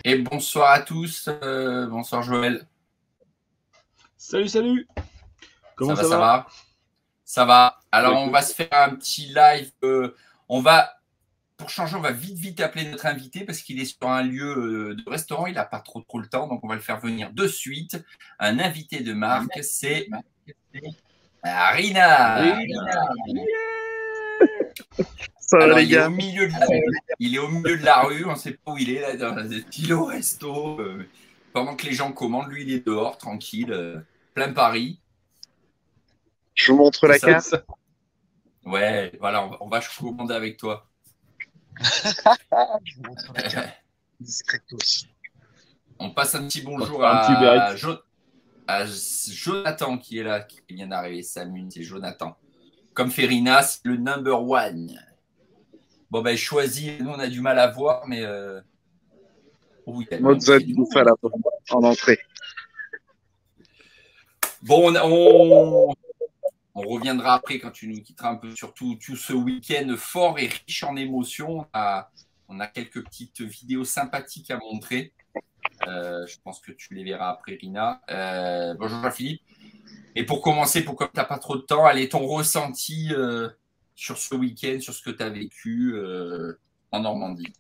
Et bonsoir à tous. Bonsoir Joël. Salut, salut. Comment ça Ça va? va? Ça va. Alors, on va se faire un petit live. Pour changer, on va vite appeler notre invité parce qu'il est sur un lieu de restaurant. Il n'a pas trop le temps, donc on va le faire venir de suite. Un invité de marque, c'est Rina. Ça va, Alors, les il est gars. il est au milieu de la rue. On ne sait pas où il est, là, dans un petit resto. Pendant que les gens commandent, lui, il est dehors, tranquille, plein Paris. Je vous montre la carte. Ouais, voilà, on va commander avec toi. Je vous montre la carte. Discretos. On passe un petit bonjour Un petit à Jonathan qui est là, qui vient d'arriver. Salut, c'est Jonathan. Comme Ferina, c'est le number one. Bon, ben, choisi, nous on a du mal à voir, mais. Oui, Mozart Bouffa là en entrée. Bon, on reviendra après quand tu nous quitteras un peu sur tout ce week-end fort et riche en émotions. On a quelques petites vidéos sympathiques à montrer. Je pense que tu les verras après, Rina. Bonjour Jean-Philippe. Et pour commencer, comme tu n'as pas trop de temps, allez, ton ressenti sur ce week-end, sur ce que tu as vécu en Normandie.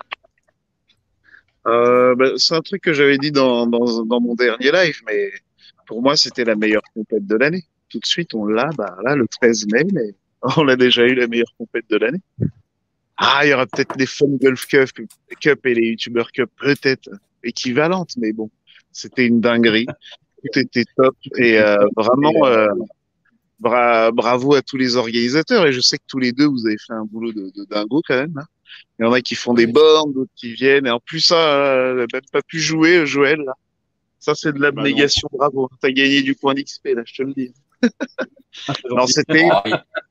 C'est un truc que j'avais dit dans mon dernier live, mais pour moi, c'était la meilleure compète de l'année. Tout de suite, on l'a, là, le 13 mai, mais on a déjà eu la meilleure compète de l'année. Ah, il y aura peut-être les Fun Golf Cup et les YouTuber Cup, peut-être équivalentes, mais bon, c'était une dinguerie. Tout était top et vraiment, bravo à tous les organisateurs. Et je sais que tous les deux, vous avez fait un boulot de dingo quand même, hein. Il y en a qui font des bornes, d'autres qui viennent. Et en plus, ça, même pas pu jouer, Joël, là. Ça, c'est de l'abnégation. Bravo. T'as gagné du point d'XP, là, je te le dis. Non, c'était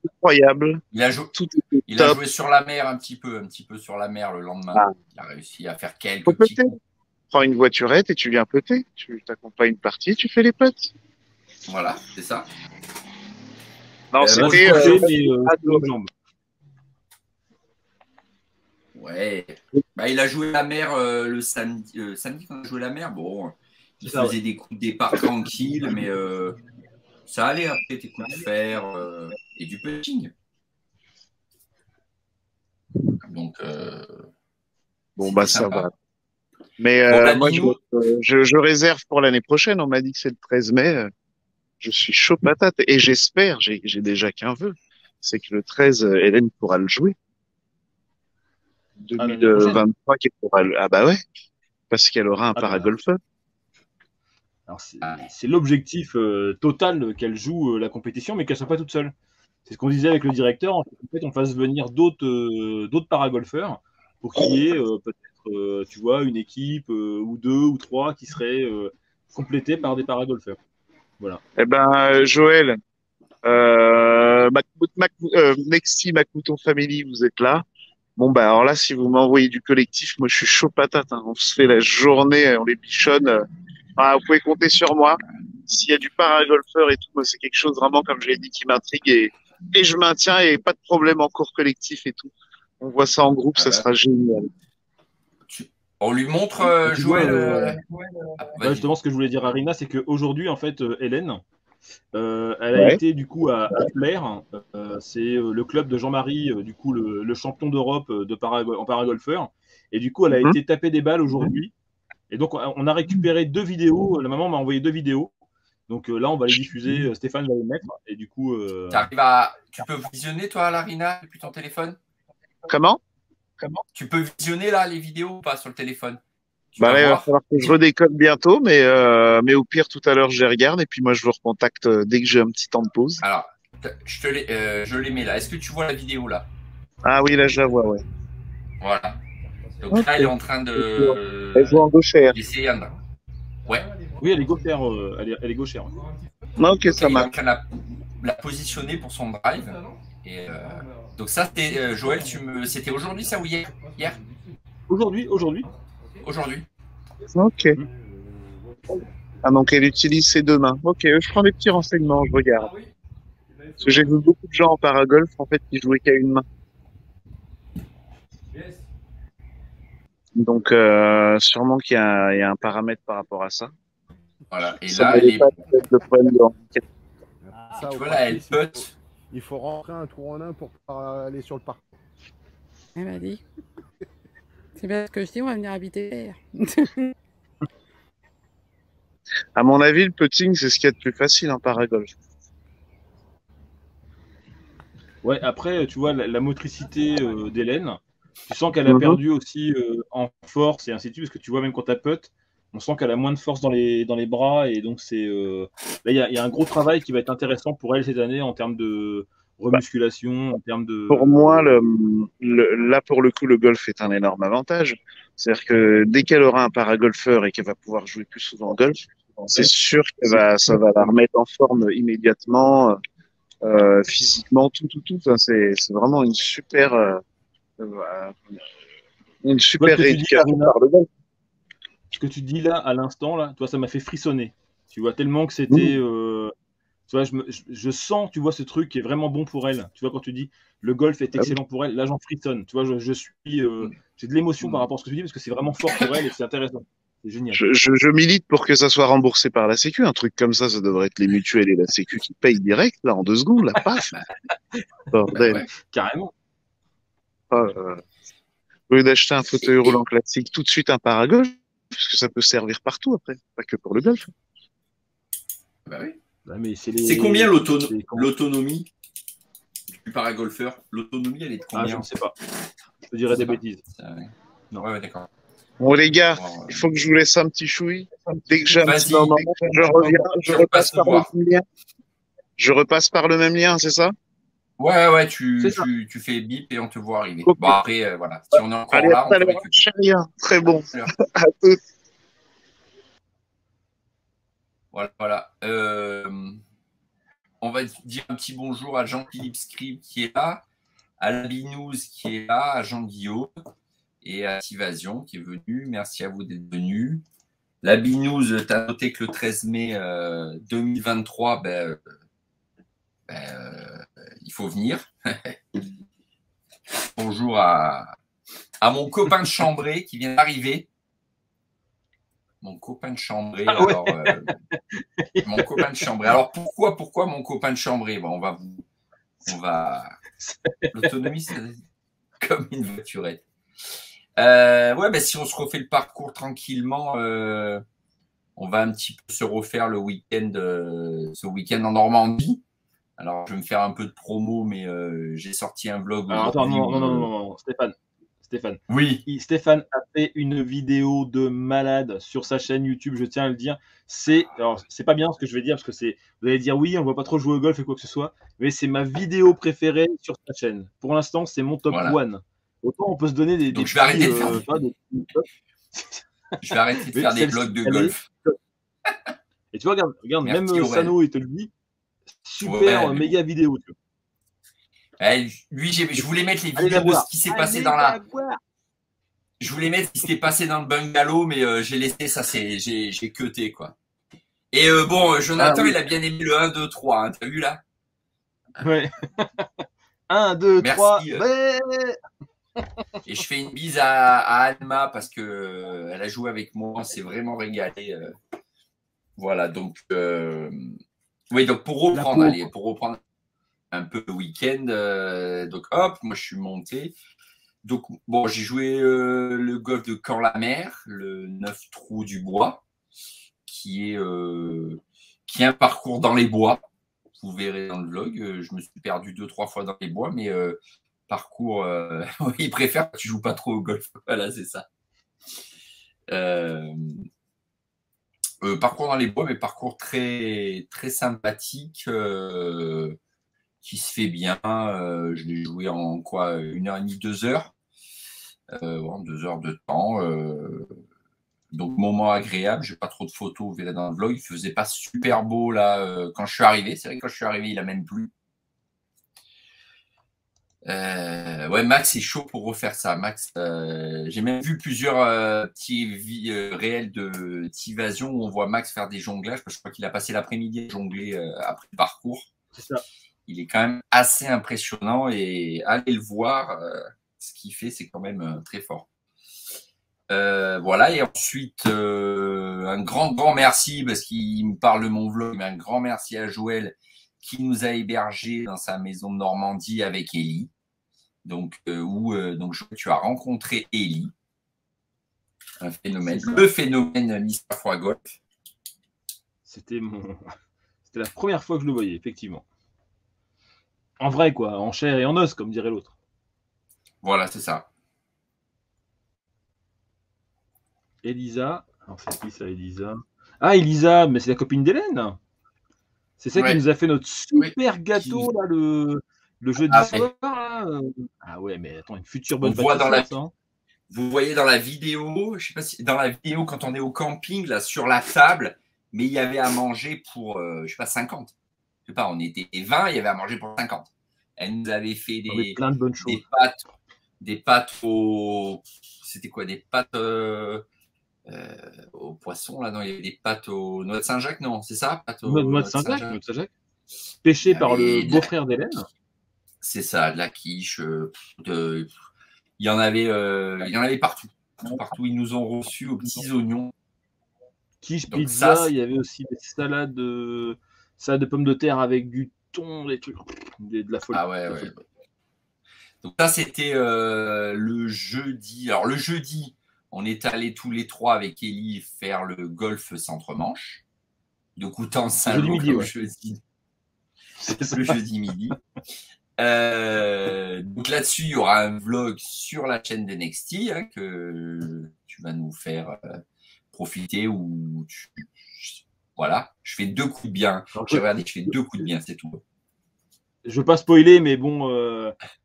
incroyable. Il a joué sur la mer un petit peu sur la mer le lendemain. Ah. Il a réussi à faire quelques petits coups. Prends une voiturette et tu viens peter. Tu t'accompagnes une partie, tu fais les potes. Voilà, c'est ça. Non, c'était ouais. Bah, il a joué la mer le samedi. Samedi, quand on a joué la mer, bon, il faisait des coups de départ tranquilles, mais ça allait après tes coups de fer et du putting. Donc, bon, bah, ça sympa. va. Mais moi, je réserve pour l'année prochaine. On m'a dit que c'est le 13 mai. Je suis chaud patate et j'espère, j'ai déjà qu'un vœu, c'est que le 13, Hélène pourra le jouer. 2023, qu'elle pourra le... Ah bah ouais, parce qu'elle aura un paragolfeur. Alors c'est l'objectif total qu'elle joue la compétition, mais qu'elle soit pas toute seule. C'est ce qu'on disait avec le directeur. En fait, on fasse venir d'autres paragolfeurs pour qu'il y ait peut-être, tu vois, une équipe ou deux ou trois qui seraient complétés par des paragolfeurs. Voilà. Eh ben, Joël, Nexty, Macmouton Family, vous êtes là. Bon, bah, alors là, si vous m'envoyez du collectif, moi, je suis chaud patate, hein. On se fait la journée, on les bichonne. Vous pouvez compter sur moi. S'il y a du paragolfeur et tout, moi, c'est quelque chose vraiment, comme je l'ai dit, qui m'intrigue et je maintiens et pas de problème en cours collectif et tout. On voit ça en groupe, ça sera génial. On lui montre, Joël. Justement, ce que je voulais dire à Rina, c'est qu'aujourd'hui, en fait, Hélène, elle a été du coup à Flair, c'est le club de Jean-Marie, du coup le champion d'Europe en paragolfeur, et du coup elle a été taper des balles aujourd'hui, et donc on a récupéré 2 vidéos, la maman m'a envoyé 2 vidéos, donc là on va les diffuser, Stéphane va les mettre, et du coup... Tu peux visionner toi, Larina, depuis ton téléphone? Comment? Tu peux visionner là les vidéos ou pas sur le téléphone? Bah là, il va falloir que je redécode bientôt, mais au pire, tout à l'heure, je les regarde et puis moi, je vous recontacte dès que j'ai un petit temps de pause. Alors, je les mets là. Est-ce que tu vois la vidéo là? Ah oui, là, je la vois, ouais. Voilà. Donc là, elle est en train de. Elle joue en gauchère. Ouais. Oui, elle est gauchère. Elle est gauchère. Ok, ça marche. Il est en train de la positionner pour son drive. Et donc ça, c'était Joël, c'était aujourd'hui ça ou hier? Aujourd'hui. Ok. Ah, donc elle utilise ses 2 mains. Ok, je prends des petits renseignements, je regarde. Parce que j'ai vu beaucoup de gens en paragolf, en fait, qui jouaient qu'à une main. Donc, sûrement qu'il y a un paramètre par rapport à ça. Voilà. Et Ça là, m'avait pas fait de problème de handicap. Ça, tu au vois, là, elle parcours, putt. il faut rentrer un tour en un pour pouvoir aller sur le parcours. Elle m'a dit. C'est bien ce que je dis, on va venir habiter l'air. À mon avis, le putting, c'est ce qu'il y a de plus facile en paragolf. Ouais, après, tu vois, la motricité d'Hélène, tu sens qu'elle a Mhm. perdu aussi en force et ainsi de suite, parce que tu vois, même quand elle putt, on sent qu'elle a moins de force dans les bras, et donc c'est là, il y a un gros travail qui va être intéressant pour elle cette année en termes de Bah, remusculation, en termes pour moi, de... là, pour le coup, le golf est un énorme avantage. C'est-à-dire que dès qu'elle aura un paragolfeur et qu'elle va pouvoir jouer plus souvent au golf, c'est sûr que ça va la remettre en forme immédiatement, physiquement, tout. Enfin, c'est vraiment une Tu vois ce super que tu dis, rééducation Arina, par le golf. ce que tu dis là, à l'instant, là, toi, ça m'a fait frissonner. Tu vois, tellement que c'était... Mhm. tu vois, je sens, tu vois, ce truc qui est vraiment bon pour elle. Tu vois, quand tu dis le golf est Ah oui. excellent pour elle, là, j'en frissonne. Tu vois, j'ai de l'émotion par rapport à ce que tu dis, parce que c'est vraiment fort pour elle et c'est intéressant. C'est génial. Je milite pour que ça soit remboursé par la Sécu. Un truc comme ça devrait être les mutuelles et la Sécu qui payent direct, là, en 2 secondes, là, paf, bordel. Ouais. Carrément. Au lieu d'acheter un fauteuil roulant classique, tout de suite un paragolf, parce que ça peut servir partout après, pas que pour le golf. Bah oui. Ouais, mais C'est combien c'est comment- l'autonomie du paragolfeur? L'autonomie, elle est de Ah, je combien? ne sais pas. Je te dirais des pas. bêtises. Ouais, Non. ouais, d'accord. Bon, les gars, Bon, il faut que je vous laisse un petit chouï. Dès que j'ai un petit vas-y, moment, je reviens, je je repasse repasse te par le voir. même lien. Je repasse par le même lien, c'est ça? Ouais, C'est ça. tu fais bip et on te voit arriver. Ok. Bon, après, voilà. Si on est encore Allez, à là, tout on à te l'heure. récupère. Rien. Très bon. Alors, À toutes. voilà. On va dire un petit bonjour à Jean-Philippe Scribe qui est là, à la Binous qui est là, à Jean-Guillaume et à Tivasion qui est venu. Merci à vous d'être venus. La Binous, tu as noté que le 13 mai 2023, il faut venir. Bonjour à mon copain de Chambray qui vient d'arriver. Mon copain de Chambray. Ah, ouais. Alors, mon copain de Chambray. Alors, pourquoi mon copain de Chambray? Bon, l'autonomie, c'est comme une voiturette. Ouais, si on se refait le parcours tranquillement, on va un petit peu se refaire le week-end, ce week-end en Normandie. Alors, je vais me faire un peu de promo, mais j'ai sorti un vlog Alors, attends, aujourd'hui. non, Stéphane. Oui. Stéphane a fait une vidéo de malade sur sa chaîne YouTube, je tiens à le dire. Alors, c'est pas bien ce que je vais dire, parce que vous allez dire oui, on ne voit pas trop jouer au golf et quoi que ce soit, mais c'est ma vidéo préférée sur sa chaîne. Pour l'instant, c'est mon top Voilà. one. Autant on peut se donner Donc, je vais arrêter de faire je vais arrêter de faire des vlogs de golf. Et tu vois, regarde Merci, même Aurel. Sano, il te le dit. Super, Ouais, méga vidéo. Tu vois. Lui, je voulais mettre les Allez la vidéos de voir. ce qui s'est passé dans Je voulais mettre ce qui s'était passé dans le bungalow, mais j'ai laissé ça, j'ai cuté, quoi. Et bon, Jonathan, oui. il a bien aimé le 1, 2, 3, hein, t'as vu là? Ouais. 1, 2, Merci. 3. Et je fais une bise à Alma parce que elle a joué avec moi, on s'est vraiment régalé. Voilà, donc oui, donc pour reprendre un peu le week-end, donc hop, moi je suis monté. Donc bon, j'ai joué le golf de Caen-la-Mer, le 9 trous du bois, qui est un parcours dans les bois. Vous verrez dans le vlog, je me suis perdu 2-3 fois dans les bois, mais parcours, il préfère que tu joues pas trop au golf. Voilà, c'est ça. Parcours dans les bois, mais parcours très, très sympathique, qui se fait bien. Je l'ai joué en quoi, 1h30, 2 heures. 2 heures de temps. Donc, moment agréable. J'ai pas trop de photos, vous verrez dans le vlog. Il faisait pas super beau là quand je suis arrivé. C'est vrai que quand je suis arrivé, il a même plu. Ouais, Max est chaud pour refaire ça. Max, j'ai même vu plusieurs petits réels de Tivasion où on voit Max faire des jonglages. Parce que je crois qu'il a passé l'après-midi à jongler après le parcours. C'est ça. Il est quand même assez impressionnant et allez le voir. Ce qu'il fait, c'est quand même très fort. Voilà, et ensuite, un grand merci, parce qu'il me parle de mon vlog, mais un grand merci à Joël qui nous a hébergés dans sa maison de Normandie avec Ellie. Donc, donc Joël, tu as rencontré Ellie, un phénomène, le phénomène Mr. Foie Golf. C'était la première fois que je le voyais, effectivement. En vrai, quoi, en chair et en os, comme dirait l'autre. Voilà, c'est ça. Elisa. Alors, c'est qui ça, Elisa? Ah, Elisa, mais c'est la copine d'Hélène. C'est ça qui nous a fait notre super gâteau, là, le jeudi soir. Là. Ah ouais, mais attends, une future bonne pâtissière, ça. Vous voyez dans la vidéo, je sais pas si dans la vidéo, quand on est au camping, là, sur la table, mais il y avait à manger pour, je sais pas, 50. Je sais pas, on était 20, il y avait à manger pour 50. Elle nous avait fait plein de bonnes choses. Des pâtes au... C'était quoi? Des pâtes au poisson, là, non, il y avait des pâtes aux noix de Saint-Jacques, non, c'est ça? Noix de Saint-Jacques. Pêché par le beau-frère d'Hélène. C'est ça, de la quiche. Il y en avait partout. Partout, ils nous ont reçus aux petits oignons. Quiche, donc pizza, ça, il y avait aussi des salades de pommes de terre avec du thon, des trucs, de la folie. Ah ouais, ouais. Donc ça, c'était le jeudi. Alors le jeudi, on est allés tous les trois avec Ellie faire le golf Centre-Manche. De Coutances-Saint-Lô le jeudi. Le jeudi midi. Donc là-dessus, il y aura un vlog sur la chaîne d'NXT que tu vas nous faire profiter où voilà, je fais 2 coups de bien. J'ai regardé, je fais 2 coups de bien, c'est tout. Je veux pas spoiler, mais bon,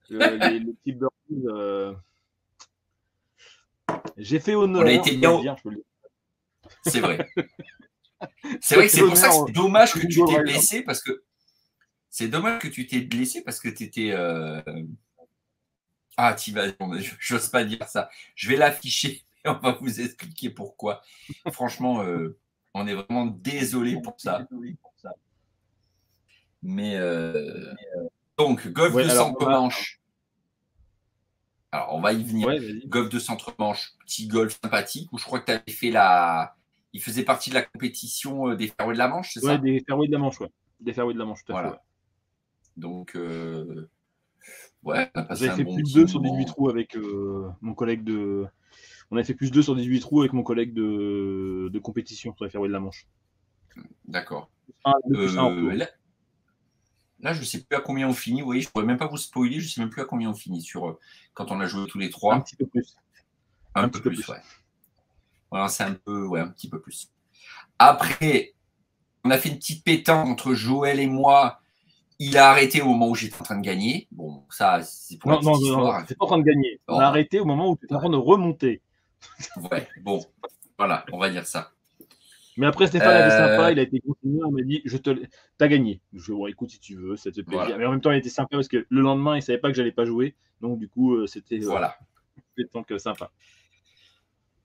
les petits burpees, j'ai fait honneur. On a été bien. C'est vrai. C'est vrai que c'est pour ça que c'est dommage que tu t'es blessé parce que c'est dommage que tu t'es blessé parce que tu étais. Ah, tu vas. J'ose pas dire ça. Je vais l'afficher et on va vous expliquer pourquoi. Franchement, on est vraiment désolé pour ça. Mais donc, golf de centre-manche. Alors, on va y venir. Ouais, golf de centre-manche, petit golf sympathique où je crois que tu avais fait Il faisait partie de la compétition des fairways de la Manche, c'est ça? Ouais, des fairways de la Manche, ouais. Des fairways de la Manche, tout à fait. Ouais. Donc, ouais, on a passé fait plus de 2 sur 18 trous avec mon collègue de. On a fait plus 2 sur 18 trous avec mon collègue de compétition sur les fairways de la Manche. D'accord. Là, je ne sais plus à combien on finit. Vous voyez, je ne pourrais même pas vous spoiler. Je ne sais même plus à combien on finit quand on a joué tous les trois. Un petit peu plus. Un petit peu plus, ouais. Voilà, c'est un petit peu plus. Après, on a fait une petite pétanque entre Joël et moi. Il a arrêté au moment où j'étais en train de gagner. Bon, ça, c'est pour la petite histoire. Non, c'est pas en train de gagner. On a arrêté au moment où tu étais en train de remonter. Ouais, bon, voilà, on va dire ça. Mais après, Stéphane a été sympa, il a été continué, il m'a dit, t'as gagné. Je dis, bon, écoute, si tu veux, ça te fait plaisir. Voilà. Mais en même temps, il était sympa parce que le lendemain, il savait pas que j'allais pas jouer. Donc, du coup, c'était sympa.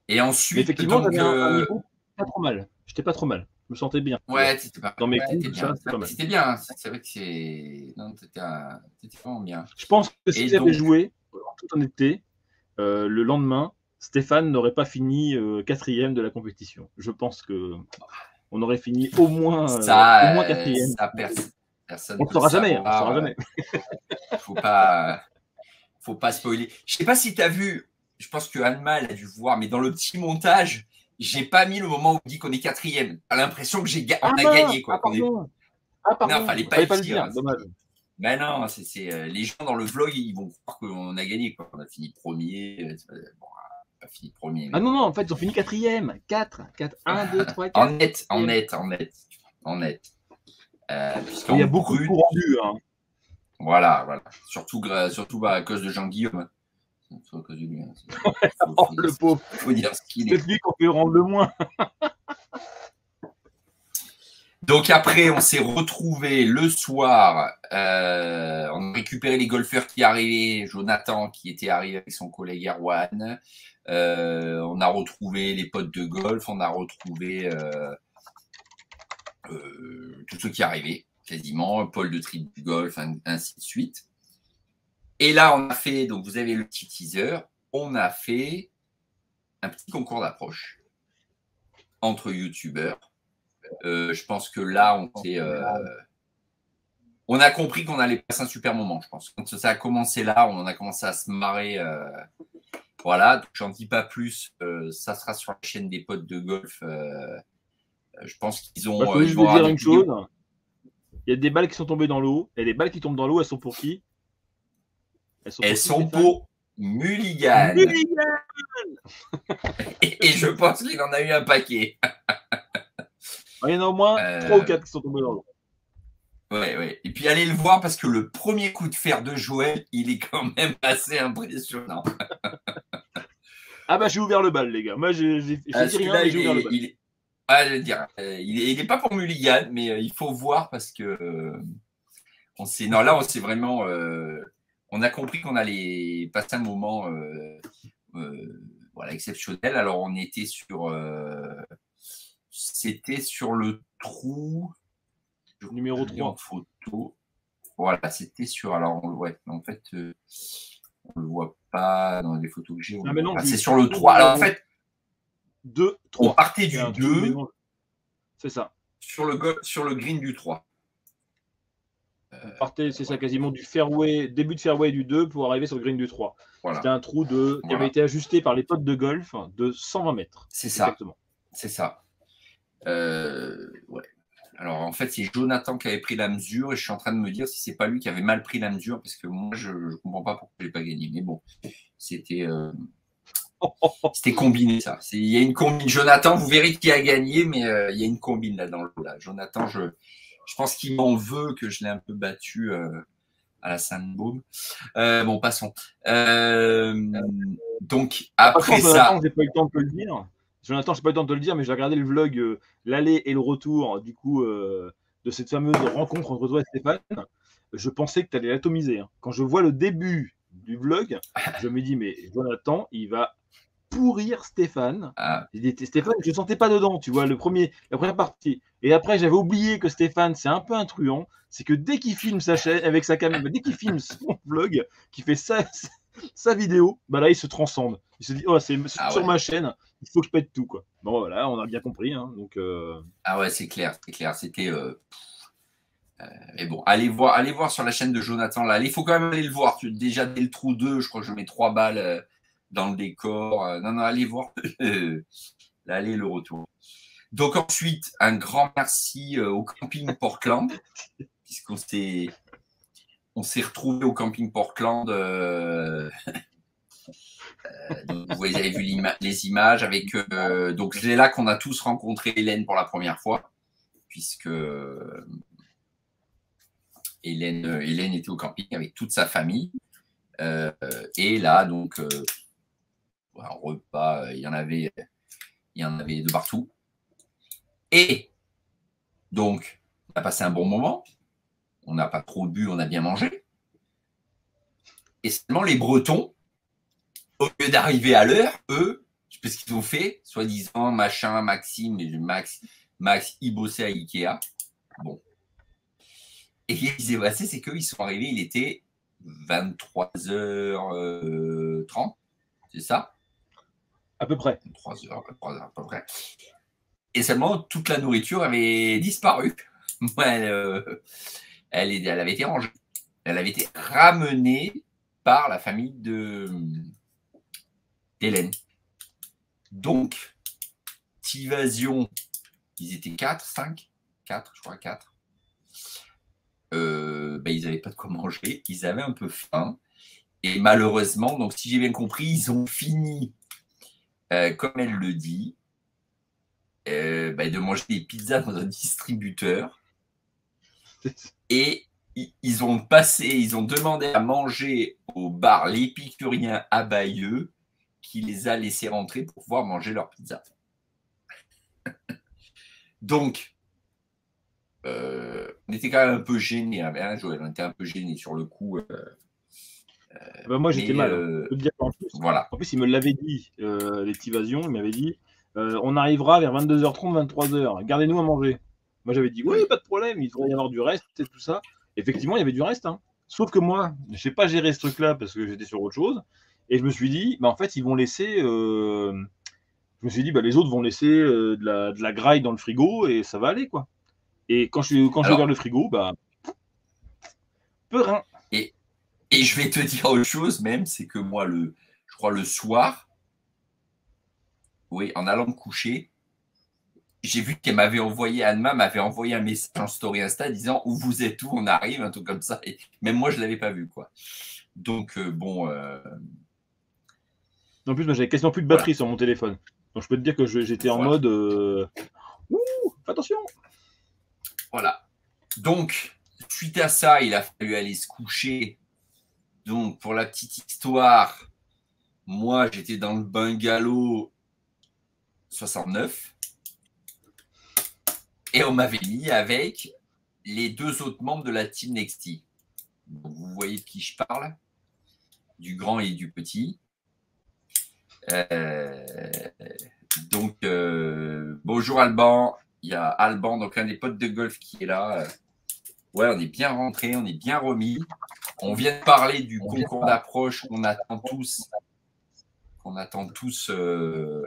Et ensuite, mais effectivement, j'avais un niveau pas trop mal. J'étais pas trop mal. Je me sentais bien. Ouais, c'était pas dans mes coups, c'était pas mal. C'était bien. C'est vrai que c'est. Non, c'était vraiment bien. Je pense que si j'avais joué, en toute honnêteté, le lendemain, Stéphane n'aurait pas fini 4e de la compétition. Je pense que on aurait fini au moins 4e. Personne on ne saura jamais. On saura jamais. Faut pas spoiler. Je sais pas si tu as vu. Je pense que Anma a dû voir, mais dans le petit montage, j'ai pas mis le moment où on dit qu'on est 4e. T'as l'impression que on a gagné, quoi. Pardon. Non, fallait pas le dire. Dommage. Mais non, les gens dans le vlog, ils vont croire qu'on a gagné, quoi. On a fini premier. Bon, pas fini premier. Ah non, en fait, ils ont fini 4e. 4. 1, 2, 3, 4. En net. Il y a beaucoup de coups rendus. Hein. Voilà. Surtout à cause de Jean-Guillaume. À cause de lui. Le pauvre. Faut dire ce qu'il est. C'est lui qu'on peut rendre le moins. Donc après, on s'est retrouvés le soir. On a récupéré les golfeurs qui arrivaient. Jonathan qui était arrivé avec son collègue Erwan. On a retrouvé les potes de golf. On a retrouvé tous ceux qui arrivaient quasiment. Paul de Trip du Golf, ainsi de suite. Et là, on a fait, donc vous avez le petit teaser, on a fait un petit concours d'approche entre youtubeurs. Je pense que là, on a compris qu'on allait passer un super moment, je pense. Quand ça a commencé là, on a commencé à se marrer. Voilà, donc j'en dis pas plus. Ça sera sur la chaîne des potes de golf. Je pense qu'ils ont. Faut juste vous dire une chose. Il y a des balles qui sont tombées dans l'eau. Et les balles qui tombent dans l'eau, elles sont pour qui? Elles sont pour Mulligan. Et je pense qu'il en a eu un paquet. Il y en a au moins 3 ou 4 qui sont tombés dans l'eau. Ouais. Et puis allez le voir parce que le premier coup de fer de Joël, il est quand même assez impressionnant. Ah bah j'ai ouvert le bal, les gars. Moi j'ai dit rien, mais j'ai ouvert le bal. Je veux dire, il n'est pas pour Mulligan, mais il faut voir parce que on s'est vraiment. On a compris qu'on allait passer un moment exceptionnel. Alors on était c'était sur le trou. Numéro 3. En photo. Voilà, c'était sur. Alors, en fait, on ne le voit pas dans les photos que j'ai. C'est sur le 3. Alors, en fait, 2, 3. On partait du 2. C'est ça. Sur le green du 3. On partait, c'est ça, quasiment du fairway, début de fairway du 2 pour arriver sur le green du 3. Voilà. C'était un trou qui avait été ajusté par les potes de golf de 120 mètres. C'est ça. Exactement. C'est ça. Ouais. Alors, en fait, c'est Jonathan qui avait pris la mesure et je suis en train de me dire si c'est pas lui qui avait mal pris la mesure parce que moi, je ne comprends pas pourquoi je n'ai pas gagné. Mais bon, c'était combiné, ça. Il y a une combine. Jonathan, vous verrez qui a gagné, mais il y a une combine là dans le lot. Là. Jonathan, je pense qu'il m'en veut que je l'ai un peu battu à la Sainte-Baume. Bon, passons. Donc, après ça… Jonathan, j'ai pas eu le temps de te le dire. Jonathan, je n'ai pas eu le temps de te le dire, mais j'ai regardé le vlog l'aller et le retour du coup de cette fameuse rencontre entre toi et Stéphane. Je pensais que tu allais l'atomiser. Hein. Quand je vois le début du vlog, je me dis mais Jonathan, il va pourrir Stéphane. Stéphane, je ne sentais pas dedans, tu vois, la première partie. Et après, j'avais oublié que Stéphane, c'est un peu un truand. C'est que dès qu'il filme sa chaîne avec sa caméra, dès qu'il filme son vlog, qu'il fait sa vidéo, bah là, il se transcende. Il se dit, oh, c'est sur ma chaîne, il faut que je pète tout, quoi. Bon, voilà, on a bien compris. Hein, donc, Ah ouais, c'est clair. C'était. Mais bon, allez voir sur la chaîne de Jonathan. Là, il faut quand même aller le voir. Déjà, dès le trou 2, je crois que je mets 3 balles dans le décor. Non, allez voir l'aller et le retour. Donc, ensuite, un grand merci au camping Portland, puisqu'on s'est retrouvés au camping Portland. Donc vous avez vu les images avec donc c'est là qu'on a tous rencontré Hélène pour la première fois puisque Hélène était au camping avec toute sa famille et là donc un repas il y en avait de partout et donc on a passé un bon moment, on n'a pas trop bu, on a bien mangé et seulement les Bretons, au lieu d'arriver à l'heure, eux, je sais pas ce qu'ils ont fait, soi-disant, machin, Maxime, Max, il bossait à Ikea. Bon. Et ce qui s'est passé, c'est qu'ils sont arrivés, il était 23h30, c'est ça? À peu près. 23h, à peu près. Et seulement, toute la nourriture avait disparu. Elle avait été rangée. Elle avait été ramenée par la famille d'Hélène. Donc, Tivasion, ils étaient 4, 5, 4, je crois 4. Ils n'avaient pas de quoi manger, ils avaient un peu faim. Et malheureusement, donc si j'ai bien compris, ils ont fini, comme elle le dit, de manger des pizzas dans un distributeur. Et ils ont demandé à manger au bar l'épicurien à Bayeux qui les a laissés rentrer pour pouvoir manger leur pizza. Donc, on était quand même un peu gênés, hein, Joël, on était un peu gênés sur le coup. Moi, j'étais mal. Voilà. En plus, il me l'avait dit, les Tivasion, il m'avait dit, on arrivera vers 22h30, 23h, gardez-nous à manger. Moi, j'avais dit, oui, pas de problème, il devrait y avoir du reste et tout ça. Effectivement, il y avait du reste. Hein. Sauf que moi, je n'ai pas géré ce truc-là parce que j'étais sur autre chose. Et je me suis dit, en fait, ils vont laisser je me suis dit, bah, les autres vont laisser de la graille dans le frigo et ça va aller, quoi. Et quand j'ai ouvert le frigo, bah, peu rien. Et je vais te dire autre chose même, c'est que moi, je crois le soir, oui, en allant me coucher, j'ai vu qu'elle m'avait envoyé, Anne-Ma m'avait envoyé un message en story Insta disant où vous êtes, où on arrive, un truc comme ça. Et même moi, je ne l'avais pas vu, quoi. Donc, bon. En plus, moi, j'avais quasiment plus de batterie sur mon téléphone. Donc, je peux te dire que j'étais en mode ouh, attention. Voilà. Donc, suite à ça, il a fallu aller se coucher. Donc, pour la petite histoire, moi, j'étais dans le bungalow 69. Et on m'avait mis avec les 2 autres membres de la team Nexty. Donc, vous voyez de qui je parle, du grand et du petit. Donc, bonjour Alban. Il y a Alban, donc un des potes de golf qui est là. Ouais, on est bien rentré, on est bien remis. On vient de parler du concours d'approche qu'on attend tous.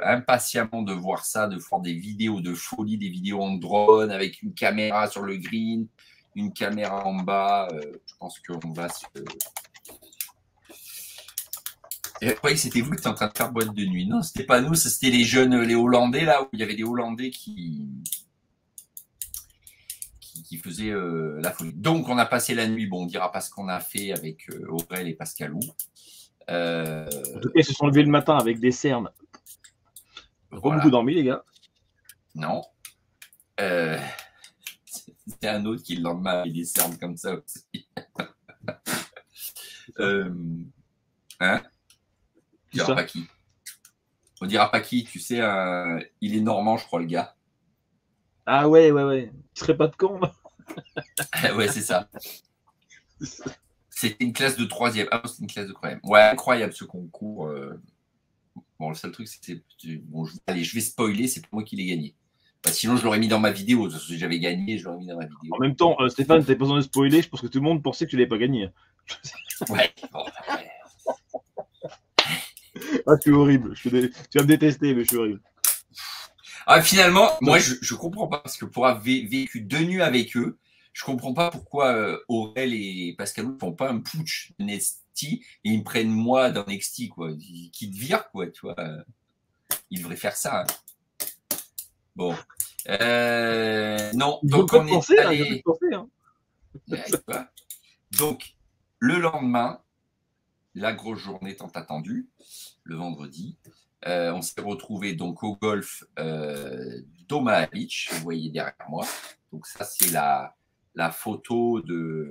Impatiemment de voir ça, de faire des vidéos de folie, des vidéos en drone avec une caméra sur le green, une caméra en bas. Je pense qu'on va se... Et après, c'était vous qui étiez en train de faire boîte de nuit. Non, c'était pas nous, c'était les jeunes, les Hollandais, là, où il y avait des Hollandais qui faisaient la folie. Donc, on a passé la nuit. Bon, on dira pas ce qu'on a fait avec Aurel et Pascalou. En tout cas, ils se sont levés le matin avec des cernes. Voilà. Pas beaucoup dormi, les gars. Non. C'était un autre qui, le lendemain, avait des cernes comme ça aussi. Hein? On dira pas qui. On dira pas qui, tu sais, il est normand, je crois, le gars. Ah ouais. Il serait pas de con. Ouais, c'est ça. C'était une classe de 3e. Ah non, c'était une classe de 3e. Ouais, incroyable ce concours. Bon, le seul truc, c'est que bon, allez, je vais spoiler, c'est pour moi qui l'ai gagné. Bah, sinon, je l'aurais mis dans ma vidéo. Si j'avais gagné, je l'aurais mis dans ma vidéo. En même temps, Stéphane, t'avais pas besoin de spoiler. Je pense que tout le monde pensait que tu l'avais pas gagné. Ouais. Bon, ouais. Ah, je suis horrible. Tu vas me détester, mais je suis horrible. Ah, finalement, moi, je comprends pas parce que pour avoir vécu 2 nuits avec eux, je comprends pas pourquoi Aurel et Pascal ne font pas un putsch de Nexty et ils me prennent moi dans Nexty, quoi. Qui te virent, quoi, tu vois. Ils devraient faire ça. Hein. Bon. Non, donc on est allé... Hein. Donc, le lendemain, la grosse journée tant attendue, le vendredi, on s'est retrouvé donc au golf d'Omaha Beach, vous voyez derrière moi. Donc ça, c'est la photo du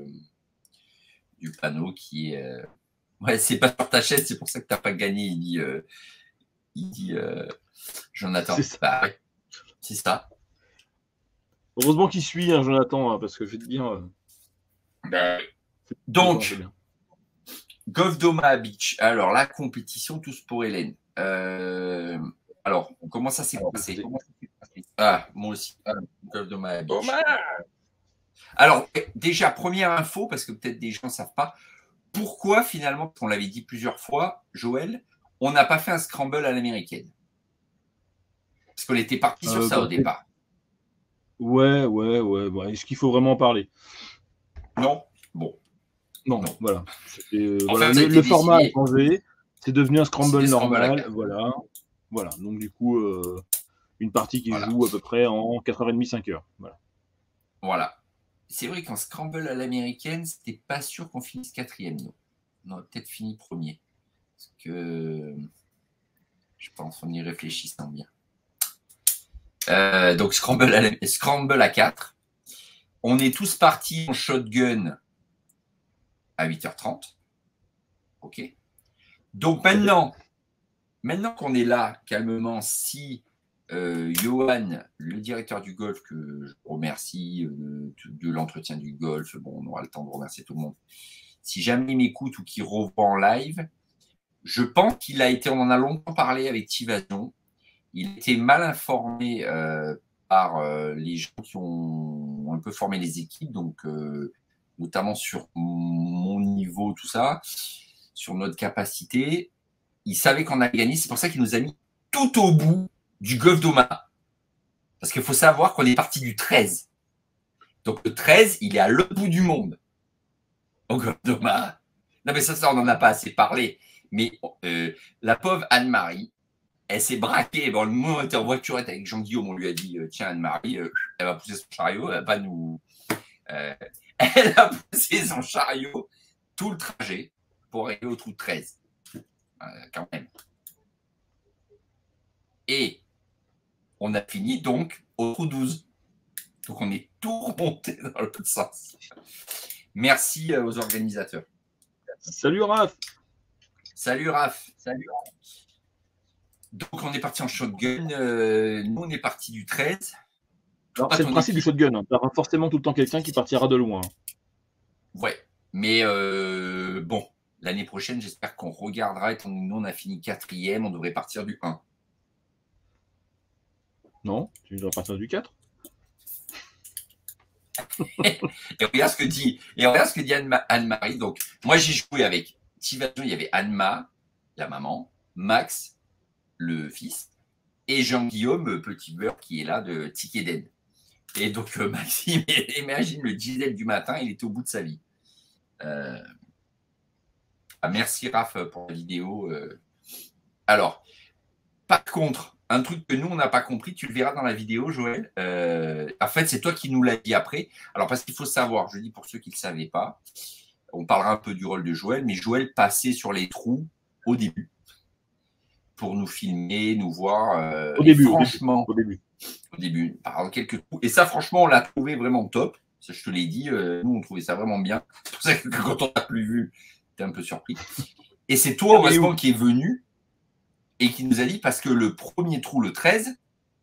panneau qui est... Ouais, c'est pas sur ta chaise, c'est pour ça que tu n'as pas gagné, il dit Jonathan. C'est ça. Heureusement qu'il suit, hein, Jonathan, hein, parce que je vais te dire... Donc, golf d'Omaha Beach. Alors, la compétition, tous pour Hélène. Alors, comment ça s'est passé? Ah, moi aussi. Golf d'Omaha Beach. Alors, déjà, première info, parce que peut-être des gens ne savent pas, pourquoi finalement, on l'avait dit plusieurs fois, Joël, on n'a pas fait un scramble à l'américaine? Parce qu'on était parti sur ça au départ. Ouais. Est-ce qu'il faut vraiment en parler? Non. Bon. Non. Voilà. Voilà. Le format a changé. C'est devenu un scramble normal. Voilà. Donc, du coup, une partie qui joue à peu près en 4h30, 5h. Voilà. C'est vrai qu'en scramble à l'américaine, c'était pas sûr qu'on finisse 4e. On aurait peut-être fini 1er. Parce que je pense en y réfléchissant bien. Donc, scramble à 4. On est tous partis en shotgun à 8h30. OK. Donc, maintenant qu'on est là, calmement, si Johan, le directeur du golf, que je remercie de l'entretien du golf, bon, on aura le temps de remercier tout le monde. Si jamais il m'écoute ou qu'il revoit en live, je pense qu'il a été, on en a longtemps parlé avec Tivason, il était mal informé par les gens qui ont un peu formé les équipes, donc notamment sur mon niveau, tout ça, sur notre capacité. Il savait qu'on allait gagner, c'est pour ça qu'il nous a mis tout au bout du Golfe d'Omaha. Parce qu'il faut savoir qu'on est parti du 13. Donc le 13, il est à l'autre bout du monde. Au Golfe d'Omaha. Non, mais ça, on n'en a pas assez parlé. Mais la pauvre Anne-Marie, elle s'est braquée. Bon, le moment où on était en voiture avec Jean-Guillaume, on lui a dit tiens, Anne-Marie, elle va pousser son chariot, elle va pas nous. Elle a poussé son chariot tout le trajet pour aller au trou 13. Quand même. Et on a fini donc au trou 12. Donc on est tout remonté dans l'autre sens. Merci aux organisateurs. Salut Raph. Salut Raph. Salut. Donc on est parti en shotgun. Nous on est parti du 13. C'est le principe du shotgun. Hein. Tu auras forcément tout le temps quelqu'un qui partira de loin. Ouais. Mais bon, l'année prochaine, j'espère qu'on regardera. Étant donné que nous on a fini 4e, on devrait partir du 1. Non, tu dois partir du 4. Et regarde ce que dit, Anne-Marie. Donc, moi, j'ai joué avec Tivasion, il y avait Anne-Ma, la maman, Max, le fils, et Jean-Guillaume, petit beurre qui est là de Tikeden. Et donc, Maxime, imagine le diesel du matin, il était au bout de sa vie. Merci, Raph, pour la vidéo. Alors, par contre, un truc que nous, on n'a pas compris, tu le verras dans la vidéo, Joël. En fait, c'est toi qui nous l'as dit après. Alors, parce qu'il faut savoir, je dis pour ceux qui ne le savaient pas, on parlera un peu du rôle de Joël, mais Joël passait sur les trous au début pour nous filmer, nous voir. Au début. Au début, par quelques trous. Et ça, franchement, on l'a trouvé vraiment top. Ça, je te l'ai dit, nous, on trouvait ça vraiment bien. C'est pour ça que quand on n'a plus vu, t'es un peu surpris. Et c'est toi, heureusement, qui est venu et qui nous a dit, parce que le premier trou, le 13,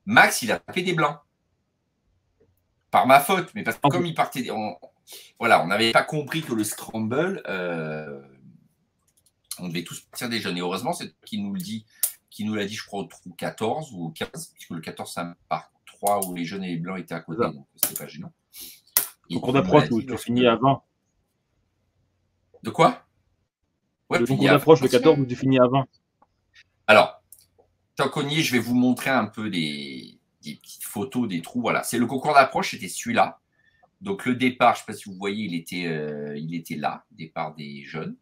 Max, il a tapé des blancs. Par ma faute, mais parce que comme il partait... Voilà, on n'avait pas compris que le scramble, on devait tous partir des jeunes. Et heureusement, c'est toi qui nous l'a dit, je crois, au trou 14 ou 15, puisque le 14, ça part 3 où les jeunes et les blancs étaient à côté, donc c'était pas gênant. Au concours d'approche, où tu finis à 20. De quoi? Ouais, le concours d'approche, le 14, où tu finis à 20. Alors, tant qu'on y est, je vais vous montrer un peu des petites photos des trous. Voilà, c'est le concours d'approche, c'était celui-là. Donc le départ, je ne sais pas si vous voyez, il était là, départ des jeunes.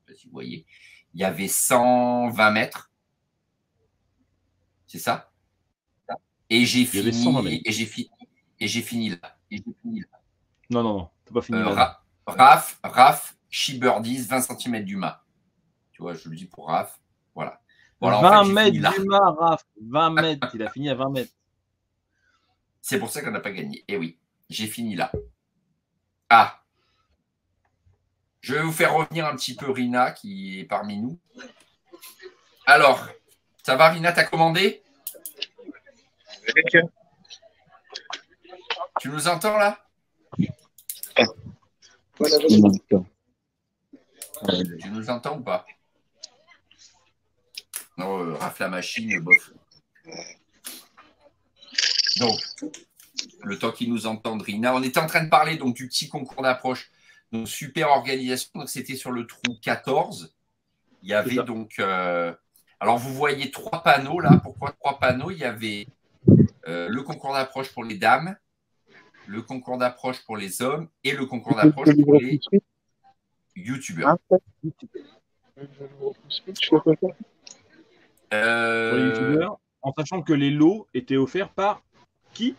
Je ne sais pas si vous voyez. Il y avait 120 mètres. C'est ça? Et j'ai fini, là. Non, t'as pas fini là. Raph, Shibirdies, 20 cm du mât. Tu vois, je le dis pour Raph. Voilà. Voilà, 20 mètres du mât, Raph. 20 mètres. Il a fini à 20 mètres. C'est pour ça qu'on n'a pas gagné. Eh oui, j'ai fini là. Ah. Je vais vous faire revenir un petit peu Rina qui est parmi nous. Alors, ça va Rina, t'as commandé? Tu nous entends là? Tu nous entends ou pas? Non, Raph la machine, bof. Donc, le temps qu'ils nous entendent, Rina. On était en train de parler donc du petit concours d'approche. Donc, super organisation. Donc, c'était sur le trou 14. Il y avait donc... alors, vous voyez 3 panneaux là. Pourquoi 3 panneaux? Il y avait le concours d'approche pour les dames, le concours d'approche pour les hommes et le concours d'approche pour les youtubeurs. Pour les youtubeurs, en sachant que les lots étaient offerts par qui?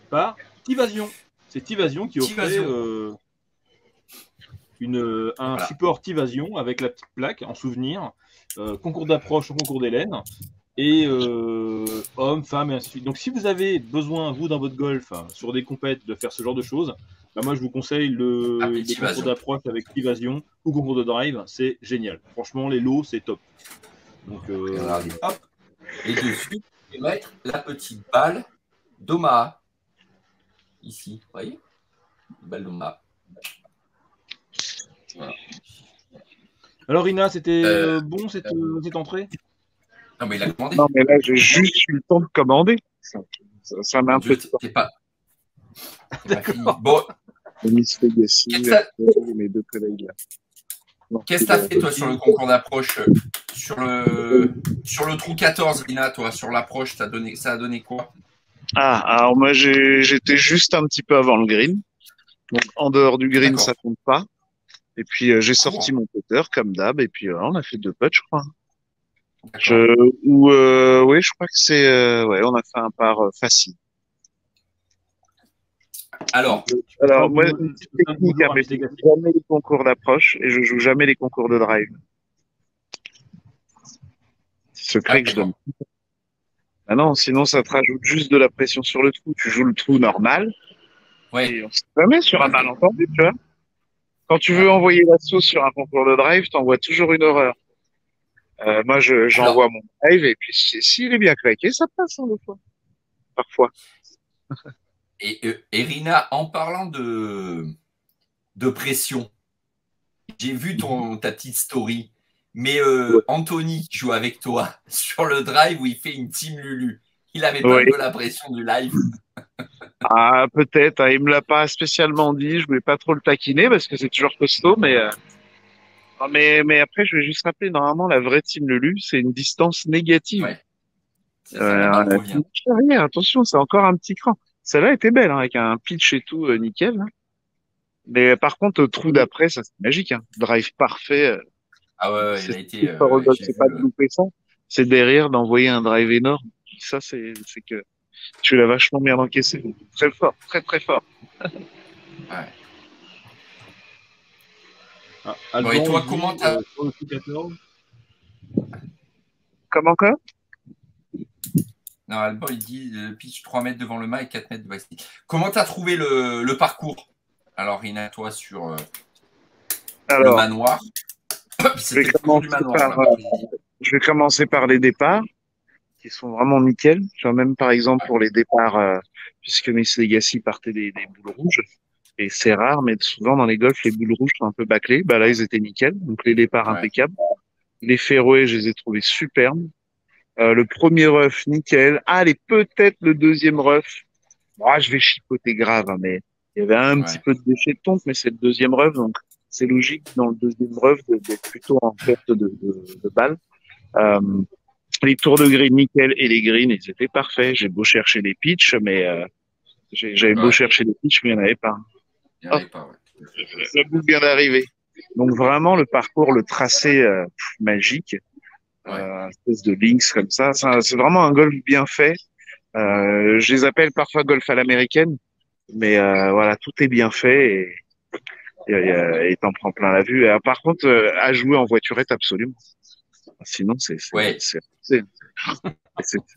Par Tivasion. C'est Tivasion qui offrait un support Tivasion avec la petite plaque en souvenir, concours d'approche au concours d'Hélène, et hommes, femmes, et ainsi de suite. Donc si vous avez besoin, vous, dans votre golf, sur des compètes, de faire ce genre de choses, bah, moi je vous conseille le concours d'approche avec Tivasion ou concours de drive, c'est génial. Franchement, les lots, c'est top. Donc, hop. Et dessus, je vais mettre la petite balle d'Omaha. Ici, vous voyez? Balle d'Omaha. Voilà. Alors, Rina, c'était bon cette entrée? Non, mais il a commandé. Non, mais là, j'ai juste eu le temps de commander. Ça m'a un peu... T'es pas D'accord. Bon. Miss Legacy, mes 2 collègues là. Qu'est-ce que tu as fait, toi, sur le concours d'approche sur le trou 14, Rina, toi, sur l'approche, ça a donné quoi? Ah, alors moi, j'étais juste un petit peu avant le green. Donc, en dehors du green, D'accord. ça compte pas. Et puis, j'ai sorti Cool. mon putter, comme d'hab. Et puis, on a fait 2 putts, je crois. D'accord. Oui, je crois que c'est, ouais, on a fait un par facile. Alors, Alors, moi, une petite Tu peux faire technique, hein, bonjour à mais je Mr. joue Gassi. jamais les concours d'approche et je joue jamais les concours de drive. C'est secret que je donne. d'accord. Ah non, sinon, ça te rajoute juste de la pression sur le trou. Tu joues le trou normal Ouais. et on sait jamais sur un Ok. malentendu, tu vois. Quand tu veux Ouais. envoyer la sauce sur un concours de drive, t'envoies toujours une horreur. Moi, Alors, j'envoie mon drive et puis s'il est bien claqué, ça passe, hein, des fois. Parfois. et Rina, en parlant de pression, j'ai vu ta petite story, mais Ouais. Anthony qui joue avec toi sur le drive où il fait une team Lulu, il n'avait pas un Ouais. peu la pression du live? Ah, peut-être, hein, il me l'a pas spécialement dit, je voulais pas trop le taquiner parce que c'est toujours costaud, non, mais après, je vais juste rappeler, normalement, la vraie team Lulu, c'est une distance négative. Ouais, c'est ça, la balle revient. Rien, attention, c'est encore un petit cran. Celle-là était belle, hein, avec un pitch et tout, nickel, hein. Mais par contre, au trou d'après, ça c'est magique, hein. Drive parfait. Ah ouais, il C'est a été, pas au golf, j'ai c'est pas vu. de louper ça. C'est derrière d'envoyer un drive énorme. Ça, c'est que tu l'as vachement bien encaissé. Très fort, très très fort. Ouais. Ah, Bon, et Alban, il toi, comment dit t'as. sur le trou 14. Comment quoi? Non, Alban, il dit pitch 3 mètres devant le mât et 4 mètres de westing. Comment t'as trouvé le parcours? Alors, Rina, toi, sur le Alors, manoir. je vais C'était le cours du commencer manoir, par, là. je vais commencer par les départs, qui sont vraiment nickel. Tu vois, même par exemple pour les départs, puisque Miss Legacy partait des boules rouges, et c'est rare, mais souvent dans les golfs, les boules rouges sont un peu bâclées. Bah là, ils étaient nickel. Donc les départs Ouais. impeccables. Les fairways, je les ai trouvés superbes. Le premier rough, nickel. Allez, peut-être le deuxième rough. Ah, je vais chipoter grave, hein, mais il y avait un petit Ouais. peu de déchet de tonte, mais c'est le deuxième rough, donc c'est logique dans le deuxième rough d'être plutôt en perte de balle. Euh, les tours de green nickel et les greens, ils étaient parfaits. J'ai beau chercher des pitchs, mais j'avais beau Ouais. chercher des pitchs, mais il n'y en avait pas. Il n'y en Hop, avait pas, ouais. le bout vient d'arriver. Donc vraiment le parcours, le tracé magique, Ouais. espèce de links comme ça. C'est vraiment un golf bien fait. Je les appelle parfois golf à l'américaine, mais voilà, tout est bien fait et t'en prends plein la vue. Et, par contre, à jouer en voiturette, absolument. Sinon, Ouais.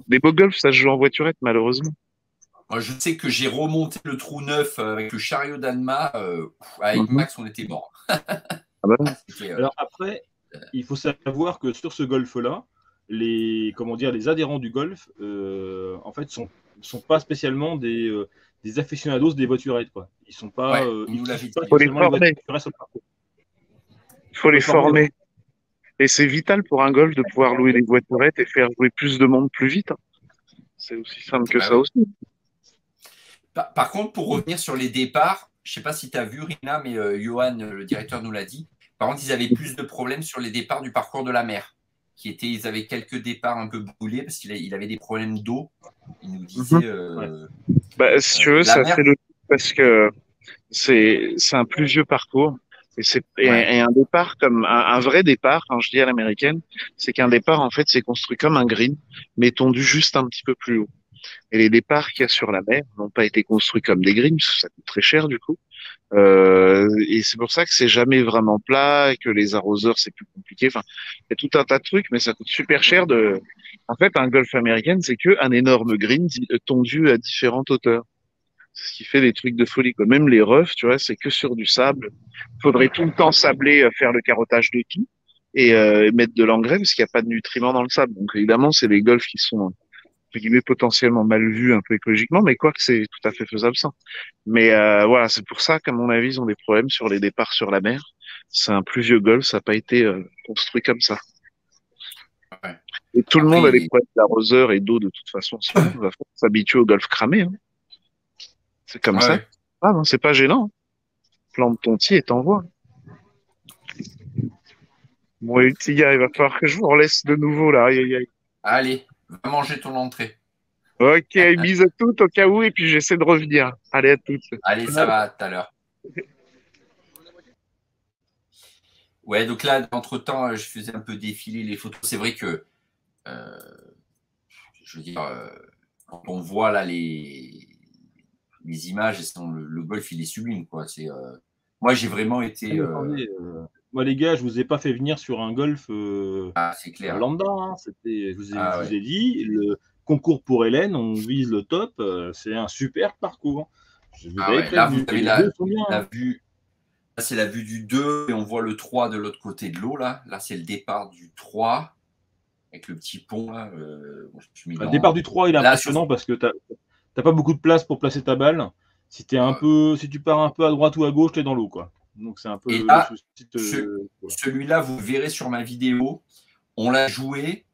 des beaux golfs, ça se joue en voiturette, malheureusement. Moi, je sais que j'ai remonté le trou neuf avec le chariot d'Anma. Avec Mhm. Max, on était morts. Ah bah, Alors après, il faut savoir que sur ce golf-là, comment dire, les adhérents du golf, en fait, sont pas spécialement des aficionados des voiturettes, quoi. Ils sont pas, Ouais, il ils nous l'avait kiffent dit. pas faut les spécialement les former. voiturettes sur le parcours. Faut les Former, ouais. former. Et c'est vital pour un golf de pouvoir louer les voiturettes et faire jouer plus de monde plus vite, hein. C'est aussi simple que Bah ça oui. aussi. Par contre, pour revenir sur les départs, je ne sais pas si tu as vu, Rina, mais Johan, le directeur, nous l'a dit. Par contre, ils avaient plus de problèmes sur les départs du parcours de la mer. Ils avaient quelques départs un peu brûlés parce qu'il avait des problèmes d'eau. Il nous Mhm. disait Ouais. Bah, si tu veux, la ça mer. fait le parce que c'est un plus vieux parcours Ouais, et un départ comme un vrai départ quand je dis à l'américaine, c'est qu'un départ en fait c'est construit comme un green mais tondu juste un petit peu plus haut. Et les départs qu'il y a sur la mer n'ont pas été construits comme des greens, parce que ça coûte très cher du coup. Et c'est pour ça que c'est jamais vraiment plat et que les arroseurs c'est plus compliqué. Enfin, il y a tout un tas de trucs, mais ça coûte super cher de. En fait, un golf américain c'est que un énorme green tondu à différentes hauteurs. C'est ce qui fait des trucs de folie, quoi. Même les roughs, tu vois, c'est que sur du sable. Faudrait tout le temps sabler, faire le carottage de tout et mettre de l'engrais parce qu'il n'y a pas de nutriments dans le sable. Donc évidemment, c'est les golfs qui sont entre guillemets potentiellement mal vus un peu écologiquement, mais quoi que c'est tout à fait faisable ça. Mais voilà, c'est pour ça qu'à mon avis, ils ont des problèmes sur les départs sur la mer. C'est un plus vieux golf, ça n'a pas été construit comme ça. ouais. Et tout le Après, monde a des problèmes d'arroseur et d'eau de toute façon en ce moment. Il va falloir s'habituer au golf cramé, hein. C'est comme ça. ouais. Ah non, c'est pas gênant. Plante ton pied et t'envoies. Bon, les petits gars, il va falloir que je vous relaisse de nouveau, là. Aïe, aïe, aïe. Allez, va manger ton entrée. Ok, mise à toutes au cas où, et puis j'essaie de revenir. Allez, à toutes. Allez, ça va, à tout à l'heure. Ouais, donc là, entre-temps, je faisais un peu défiler les photos. C'est vrai que, je veux dire, quand on voit là les images, le golf, il est sublime, quoi. Moi, j'ai vraiment été. Attendez, moi, les gars, je vous ai pas fait venir sur un golf C'est clair. lambda. Hein. Je vous Ouais. ai dit, le concours pour Hélène, on vise le top. C'est un super parcours. Je vous avais Ouais. Là, vous prévenu. avez Les deux sont bien, la hein. vue. Là, c'est la vue du 2 et on voit le 3 de l'autre côté de l'eau. Là, c'est le départ du 3 avec le petit pont. Là, Le départ du 3, il est impressionnant parce que tu n'as pas beaucoup de place pour placer ta balle. Si tu pars un peu à droite ou à gauche, tu es dans l'eau, quoi. Donc c'est un peu et là, souci celui-là, vous verrez sur ma vidéo, on l'a joué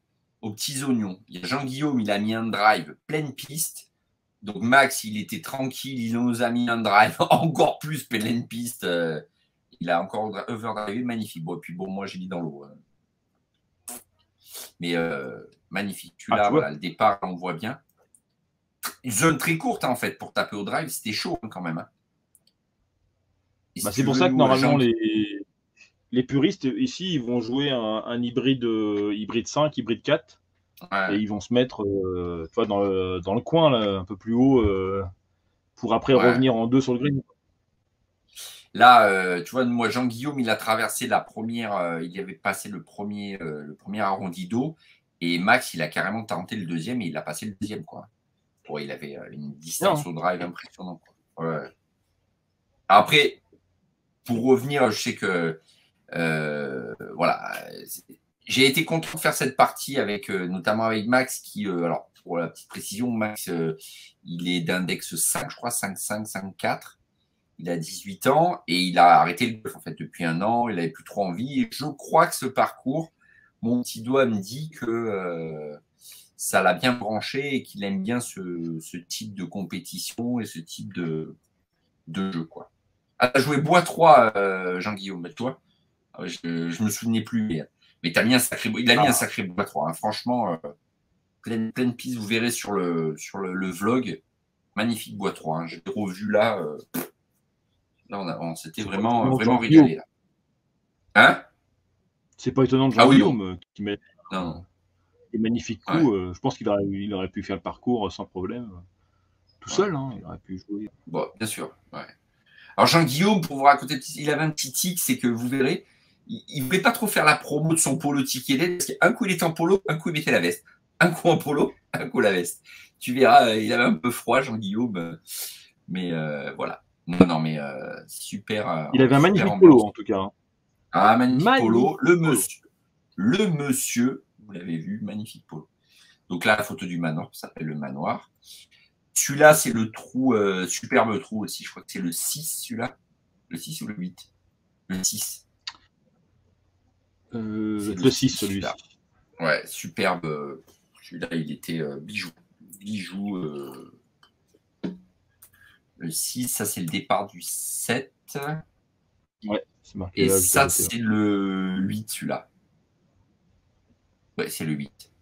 aux petits oignons. Il y a Jean-Guillaume, il a mis un drive pleine piste. Donc Max, il était tranquille, il nous a mis un drive encore plus pleine piste. Il a encore overdrivé, magnifique. Bon, et puis bon, moi j'ai mis dans l'eau. Mais magnifique. Celui-là, voilà, le départ, on voit bien. Une zone très courte, hein, en fait, pour taper au drive, c'était chaud hein, quand même. Hein. Bah, c'est pour ça que normalement, les puristes, ici, ils vont jouer un hybride 5, hybride 4. Ouais. Et ils vont se mettre dans le coin, là, un peu plus haut, pour après revenir en 2 sur le green. Là, tu vois, moi, Jean-Guillaume, il a traversé la première, il avait passé le premier arrondi d'eau. Et Max, il a carrément tenté le deuxième et il a passé le deuxième, quoi. Ouais, il avait une distance au drive impressionnante. Ouais. Après, pour revenir, je sais que voilà, j'ai été content de faire cette partie avec notamment avec Max qui, alors pour la petite précision, Max, il est d'index 5, je crois, 5,5, 5,4. Il a 18 ans et il a arrêté le golf en fait depuis 1 an. Il n'avait plus trop envie. Et je crois que ce parcours, mon petit doigt me dit que ça l'a bien branché et qu'il aime bien ce type de compétition et ce type de jeu, quoi. Ah, t'as joué Bois 3, Jean-Guillaume, toi. Je me souvenais plus. Mais il a mis un sacré Bois 3. Hein. Franchement, pleine piste, vous verrez sur le vlog. Magnifique Bois 3. Hein. J'ai revu là. Là, on s'était vraiment régalé. Là. Hein? C'est pas étonnant de Jean-Guillaume qui met des magnifiques coups. Ouais. Je pense qu'il aurait pu faire le parcours sans problème. Tout seul, hein, il aurait pu jouer. Bon, bien sûr. Ouais. Alors Jean-Guillaume, pour vous raconter, il avait un petit tic, c'est que vous verrez, il ne voulait pas trop faire la promo de son polo ticket, parce qu'un coup il était en polo, un coup il mettait la veste. Un coup en polo, un coup la veste. Tu verras, il avait un peu froid, Jean-Guillaume. Mais voilà. Non, mais super. Il avait un magnifique polo, en tout cas. Hein. Un magnifique polo. Le monsieur, vous l'avez vu, magnifique polo. Donc là, la photo du manoir, ça s'appelle le manoir. Celui-là, c'est le trou, superbe trou aussi. Je crois que c'est le 6, celui-là. Le 6 ou le 8? Le 6. Le 6, celui-ci. Ouais, superbe. Celui-là, il était bijou. Le 6, ça, c'est le départ du 7. Ouais, c'est marqué. Et là, ça, c'est le 8, celui-là. Ouais, c'est le 8.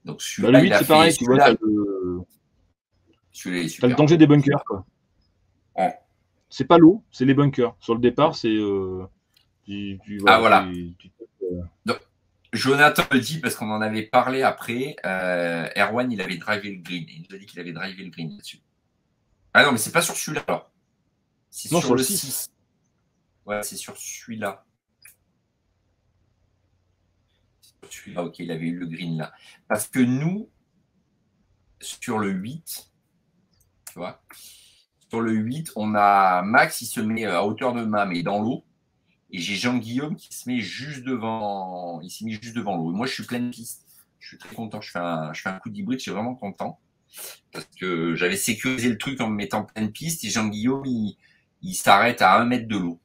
Donc, celui-là, le 8, c'est pareil, tu vois, t'as le danger des bunkers, quoi. Ouais. C'est pas l'eau, c'est les bunkers. Sur le départ, c'est. Voilà. Donc, Jonathan le dit parce qu'on en avait parlé après. Erwan, il avait drivé le green. Il nous a dit qu'il avait drivé le green là-dessus. Ah non, mais c'est pas sur celui-là alors. C'est sur le 6. Ouais, c'est sur celui-là. Celui-là, ok, il avait eu le green là. Parce que nous, sur le 8, tu vois, sur le 8, on a Max, il se met à hauteur de main, mais dans l'eau. Et j'ai Jean-Guillaume qui se met juste devant. Il s'est mis juste devant l'eau. Moi, je suis pleine piste. Je suis très content. Je fais un coup d'hybride. Je suis vraiment content. Parce que j'avais sécurisé le truc en me mettant pleine piste. Et Jean-Guillaume, il s'arrête à 1 mètre de l'eau.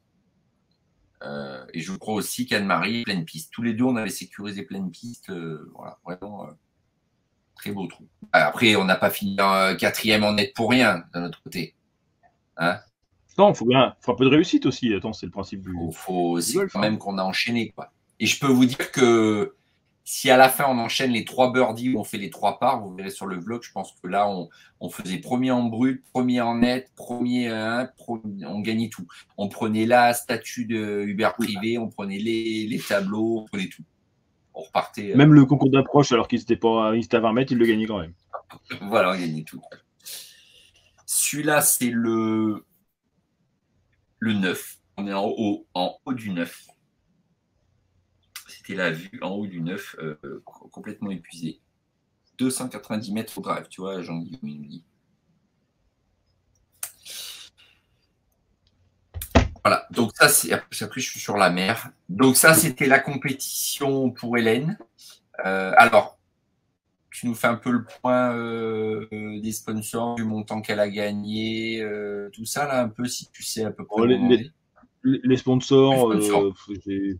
Et je crois aussi qu'Anne-Marie est pleine piste. Tous les deux, on avait sécurisé pleine piste. Voilà, vraiment très beau trou. Après, on n'a pas fini en 4e en net pour rien, d'un autre côté. Hein? Non, il faut un peu de réussite aussi. Attends, c'est le principe du. Faut aussi quand même qu'on a enchaîné, quoi. Et je peux vous dire que si à la fin on enchaîne les 3 birdies où on fait les 3 parts, vous verrez sur le vlog, je pense que là on faisait premier en brut, premier en net, premier, on gagnait tout. On prenait la statue de Uber privé, on prenait les tableaux, on prenait tout. On repartait. Même le concours d'approche, alors qu'il était à 20 mètres, il le gagnait quand même. Voilà, on gagnait tout. Celui-là, c'est le 9. On est en haut du 9. C'était la vue en haut du 9, complètement épuisé. 290 mètres au drive, tu vois, Jean-Guy nous dit. Voilà, donc ça, c'est après, je suis sur la mer. Donc ça, c'était la compétition pour Hélène. Alors, tu nous fais un peu le point des sponsors, du montant qu'elle a gagné, tout ça, là, un peu, si tu sais à peu près. Les sponsors, je ne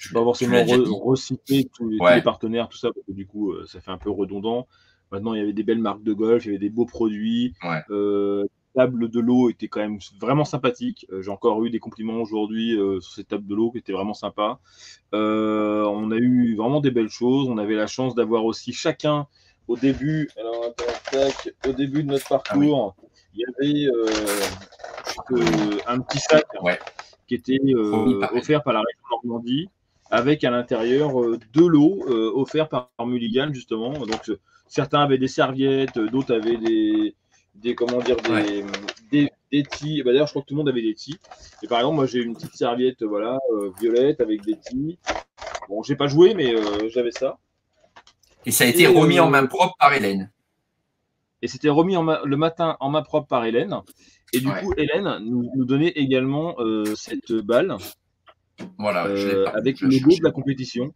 vais pas forcément reciter tous les partenaires, tout ça, parce que du coup, ça fait un peu redondant. Maintenant, il y avait des belles marques de golf, il y avait des beaux produits. Ouais. La table de l'eau était quand même vraiment sympathique. J'ai encore eu des compliments aujourd'hui sur cette table de l'eau qui était vraiment sympa. On a eu vraiment des belles choses. On avait la chance d'avoir aussi chacun au début, au début de notre parcours, il y avait un petit sac qui était offert par la région Normandie, avec à l'intérieur de l'eau offert par Mulligan, justement. Donc certains avaient des serviettes, d'autres avaient des tis. Bah, d'ailleurs, je crois que tout le monde avait des tis. Et par exemple, moi, j'ai une petite serviette violette avec des tis. Bon, j'ai pas joué, mais j'avais ça. Et ça a été remis en main propre par Hélène. Et c'était remis le matin en main propre par Hélène. Et du coup, Hélène nous donnait également cette balle avec le logo de la compétition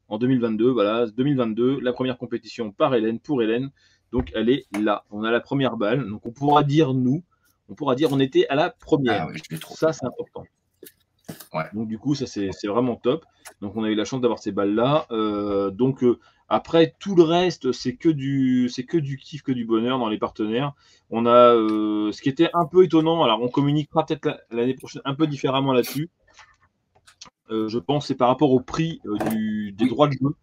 en 2022. Voilà, 2022, la première compétition par Hélène, pour Hélène. Donc, elle est là. On a la première balle. Donc, on pourra dire on était à la première. Ça, c'est important. Ouais. Donc, du coup, ça, c'est vraiment top. Donc, on a eu la chance d'avoir ces balles-là. Après, tout le reste, c'est que du kiff, que du bonheur dans les partenaires. On a ce qui était un peu étonnant. Alors, on communiquera peut-être l'année prochaine un peu différemment là-dessus. Je pense c'est par rapport au prix des droits de jeu,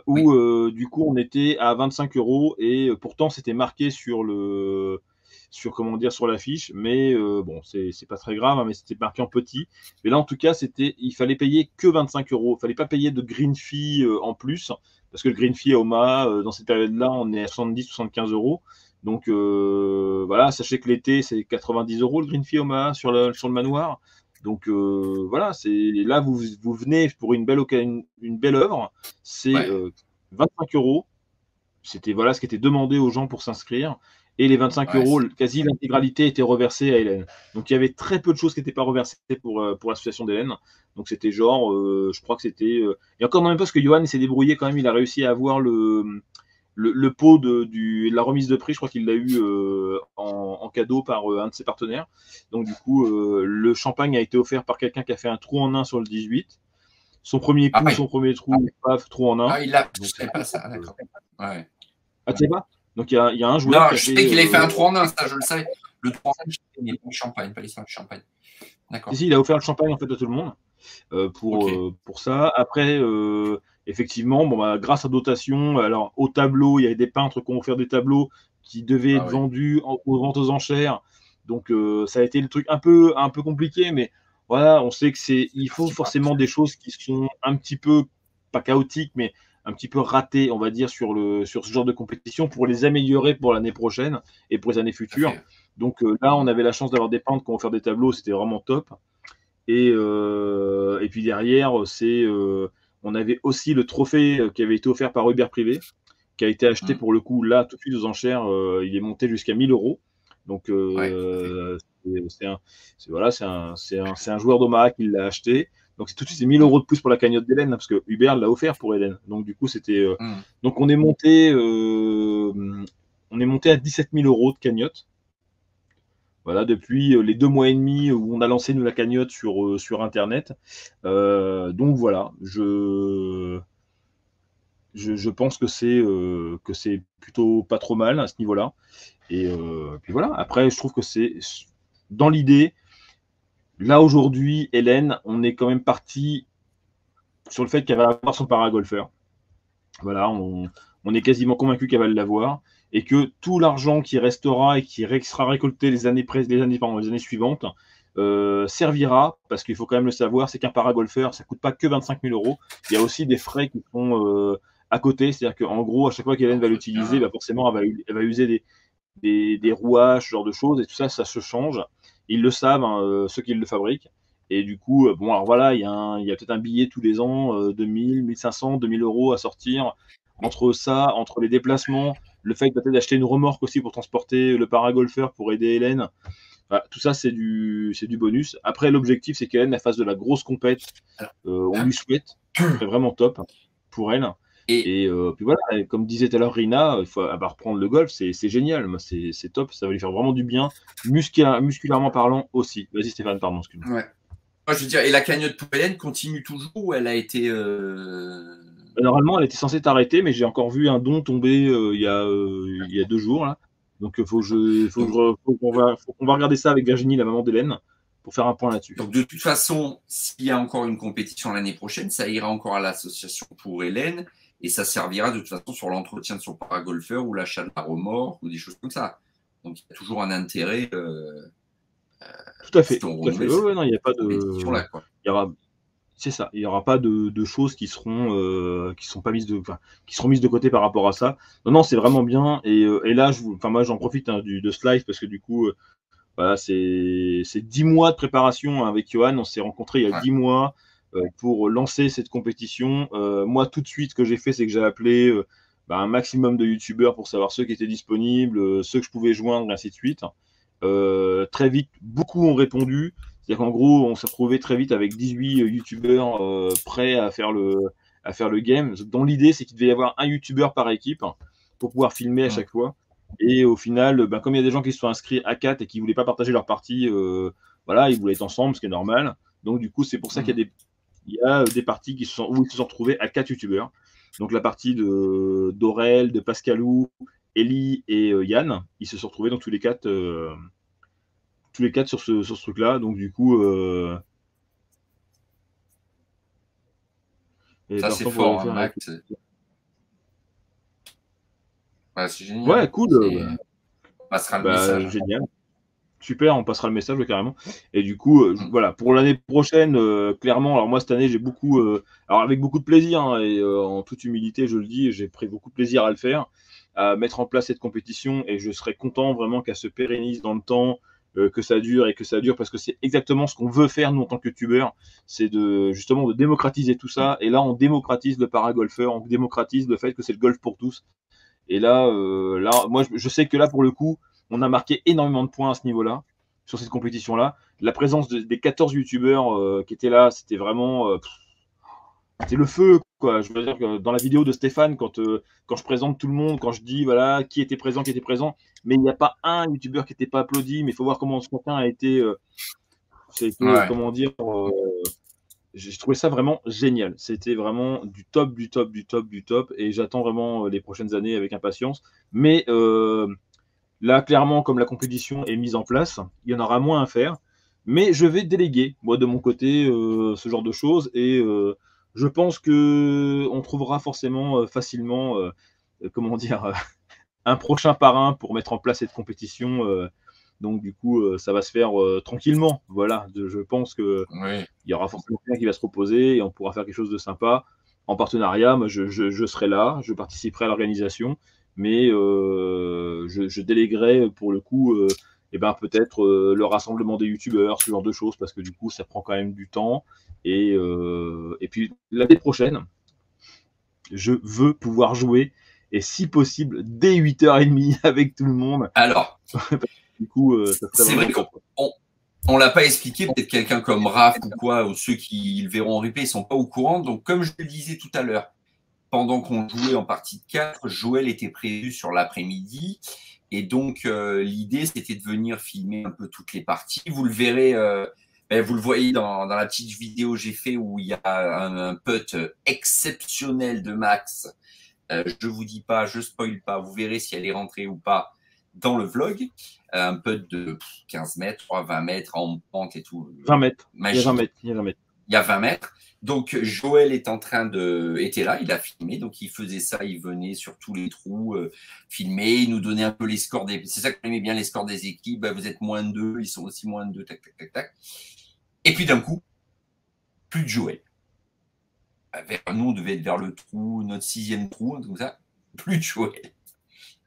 où du coup on était à 25 € et pourtant c'était marqué sur l'affiche, mais bon c'est pas très grave, hein, mais c'était marqué en petit. Mais là en tout cas il fallait payer que 25 €. Il fallait pas payer de green fee en plus, parce que le green fee à Omaha dans cette période-là on est à 70-75 €. Donc voilà, sachez que l'été c'est 90 € le green fee Omaha sur le manoir. Donc voilà, là vous venez pour une belle œuvre, c'est 25 €. C'était ce qui était demandé aux gens pour s'inscrire, et les 25 €, quasi l'intégralité était reversée à Hélène. Donc il y avait très peu de choses qui n'étaient pas reversées pour l'association d'Hélène. Donc c'était genre, je crois que c'était, et encore même pas parce que Johan s'est débrouillé quand même, il a réussi à avoir le pot de la remise de prix, je crois qu'il l'a eu en cadeau par un de ses partenaires. Donc du coup, le champagne a été offert par quelqu'un qui a fait un trou en 1 sur le 18. Son premier coup, son premier trou, paf, trou en 1. Ah, il a, je sais pas ça, d'accord. Ouais. Ah, tu sais pas? Donc il y a un joueur. Non, je sais qu'il avait fait un trou en 1, ça je le savais. Le trou en 1, il n'est pas le champagne, pas l'histoire du champagne. D'accord. Si, il a offert le champagne en fait à tout le monde pour ça. Après, effectivement, grâce à dotation, alors au tableau, il y avait des peintres qui ont offert des tableaux qui devaient être vendus aux ventes aux enchères. Donc ça a été le truc un peu compliqué, mais voilà, on sait que il faut forcément des choses qui sont un petit peu pas chaotiques, mais un petit peu ratées, on va dire, sur ce genre de compétition pour les améliorer pour l'année prochaine et pour les années futures. Donc là, on avait la chance d'avoir des peintres qui ont offert des tableaux, c'était vraiment top. Et puis derrière, on avait aussi le trophée qui avait été offert par Uber Privé, qui a été acheté pour le coup là tout de suite aux enchères. Il est monté jusqu'à 1000 €. Donc c'est un joueur d'Omaha qui l'a acheté. Donc c'est tout de suite 1000 € de plus pour la cagnotte d'Hélène, parce que Uber l'a offert pour Hélène. Donc du coup c'était donc on est monté à 17 000 € de cagnotte. Voilà, depuis les 2 mois et demi où on a lancé nous la cagnotte sur Internet. Donc voilà, je pense que c'est plutôt pas trop mal à ce niveau-là. Et puis voilà, après je trouve que c'est dans l'idée. Là aujourd'hui, Hélène, on est quand même parti sur le fait qu'elle va avoir son paragolfeur. Voilà, on est quasiment convaincu qu'elle va l'avoir et que tout l'argent qui restera et qui sera récolté les années suivantes servira, parce qu'il faut quand même le savoir, c'est qu'un paragolfeur, ça coûte pas que 25 000 euros. Il y a aussi des frais qui sont à côté, c'est-à-dire qu'en gros, à chaque fois qu'Hélène va l'utiliser, bah forcément, elle va user des rouages, ce genre de choses, et tout ça, ça se change. Ils le savent, hein, ceux qui le fabriquent. Et du coup, bon, alors voilà, il y a peut-être un billet tous les ans de 1000, 1500, 2000 euros à sortir. Entre ça, entre les déplacements, le fait peut-être d'acheter une remorque aussi pour transporter le paragolfeur pour aider Hélène. Voilà, tout ça, c'est du bonus. Après, l'objectif, c'est qu'Hélène fasse de la grosse compète. On lui souhaite. C'est vraiment top pour elle. Et puis voilà, et comme disait tout à l'heure Rina, elle va reprendre le golf, c'est génial. C'est top. Ça va lui faire vraiment du bien. Musculairement parlant aussi. Vas-y, Stéphane, pardon, excuse-moi. Ouais. Moi, je veux dire, et la cagnotte pour Hélène continue toujours ou elle a été. Normalement, elle était censée t'arrêter, mais j'ai encore vu un don tomber il y a 2 jours. Là. Donc, il faut qu'on va regarder ça avec Virginie, la maman d'Hélène, pour faire un point là-dessus. Donc, de toute façon, s'il y a encore une compétition l'année prochaine, ça ira encore à l'association pour Hélène et ça servira de toute façon sur l'entretien de son paragolfeur ou l'achat de la remorque ou des choses comme ça. Donc, il y a toujours un intérêt. Tout à fait. Tout à fait. Ouais, non, il n'y a pas de. Là, quoi. Il y aura. C'est ça. Il n'y aura pas de choses qui seront mises de côté par rapport à ça. Non, c'est vraiment bien. Et là, moi, j'en profite de ce live parce que du coup, voilà, c'est 10 mois de préparation avec Johan. On s'est rencontrés il y a 10 mois pour lancer cette compétition. Moi, tout de suite, ce que j'ai fait, c'est que j'ai appelé un maximum de youtubeurs pour savoir ceux qui étaient disponibles, ceux que je pouvais joindre, et ainsi de suite. Très vite, beaucoup ont répondu. C'est-à-dire qu'en gros, on s'est retrouvé très vite avec 18 youtubeurs prêts à faire le game. Dont l'idée, c'est qu'il devait y avoir un youtubeur par équipe pour pouvoir filmer à chaque fois. Et au final, comme il y a des gens qui se sont inscrits à 4 et qui ne voulaient pas partager leur partie, voilà, ils voulaient être ensemble, ce qui est normal. Donc du coup, c'est pour ça qu'il y a des parties où ils se sont retrouvés à 4 youtubeurs. Donc la partie d'Aurel, de Pascalou, Ellie et Yann, ils se sont retrouvés dans tous les 4 sur ce truc-là. Donc du coup, ça c'est fort, hein, Max. Ouais, c'est génial. Ouais, cool. On passera le message. Génial. Super, on passera le message carrément. Et du coup, voilà, pour l'année prochaine, clairement, alors moi cette année, j'ai beaucoup, alors avec beaucoup de plaisir, hein, et en toute humilité, je le dis, j'ai pris beaucoup de plaisir à le faire, à mettre en place cette compétition, et je serais content vraiment qu'elle se pérennise dans le temps, que ça dure et que ça dure, parce que c'est exactement ce qu'on veut faire nous en tant que youtubeurs, c'est justement de démocratiser tout ça. Et là, on démocratise le paragolfeur, on démocratise le fait que c'est le golf pour tous. Et là, moi, je sais que là, pour le coup, on a marqué énormément de points à ce niveau-là, sur cette compétition-là. La présence des 14 youtubeurs qui étaient là, c'était vraiment. C'était le feu, quoi. Je veux dire que dans la vidéo de Stéphane, quand je présente tout le monde, quand je dis voilà qui était présent, mais il n'y a pas un youtubeur qui n'était pas applaudi, mais il faut voir comment ce matin a été. Comment dire. J'ai trouvé ça vraiment génial. C'était vraiment du top, du top, du top, du top. Et j'attends vraiment les prochaines années avec impatience. Mais là, clairement, comme la compétition est mise en place, il y en aura moins à faire. Mais je vais déléguer, moi, de mon côté, ce genre de choses. Et je pense qu'on trouvera forcément facilement, comment dire, un prochain parrain pour mettre en place cette compétition. Donc, du coup, ça va se faire tranquillement. Voilà, je pense qu'il y aura forcément quelqu'un qui va se proposer et on pourra faire quelque chose de sympa. En partenariat, moi, je serai là, je participerai à l'organisation, mais je déléguerai pour le coup peut-être le rassemblement des youtubeurs, ce genre de choses, parce que du coup, ça prend quand même du temps. Et puis, l'année prochaine, je veux pouvoir jouer, et si possible, dès 8h30 avec tout le monde. Alors, du coup, c'est vrai qu'on ne l'a pas expliqué, peut-être quelqu'un comme Raph ou quoi, ou ceux qui le verront en replay, ils ne sont pas au courant. Donc, comme je le disais tout à l'heure, pendant qu'on jouait en partie de 4, Joël était prévu sur l'après-midi. Et donc, l'idée, c'était de venir filmer un peu toutes les parties. Vous le verrez, vous le voyez dans la petite vidéo que j'ai fait où il y a un putt exceptionnel de Max. Je vous dis pas, je spoil pas, vous verrez si elle est rentrée ou pas dans le vlog. Un putt de 15 mètres, 20 mètres en pente et tout. 20 mètres. Magique. Il y a 20 mètres. il y a 20 mètres. Donc, Joël était là, il a filmé, donc il faisait ça, il venait sur tous les trous, filmer, il nous donnait un peu les scores c'est ça qu'on aimait bien, les scores des équipes, vous êtes -2, ils sont aussi -2, tac, tac, tac, tac. Et puis d'un coup, plus de Joël. Nous, on devait être vers le trou, notre 6e trou, comme ça, plus de Joël.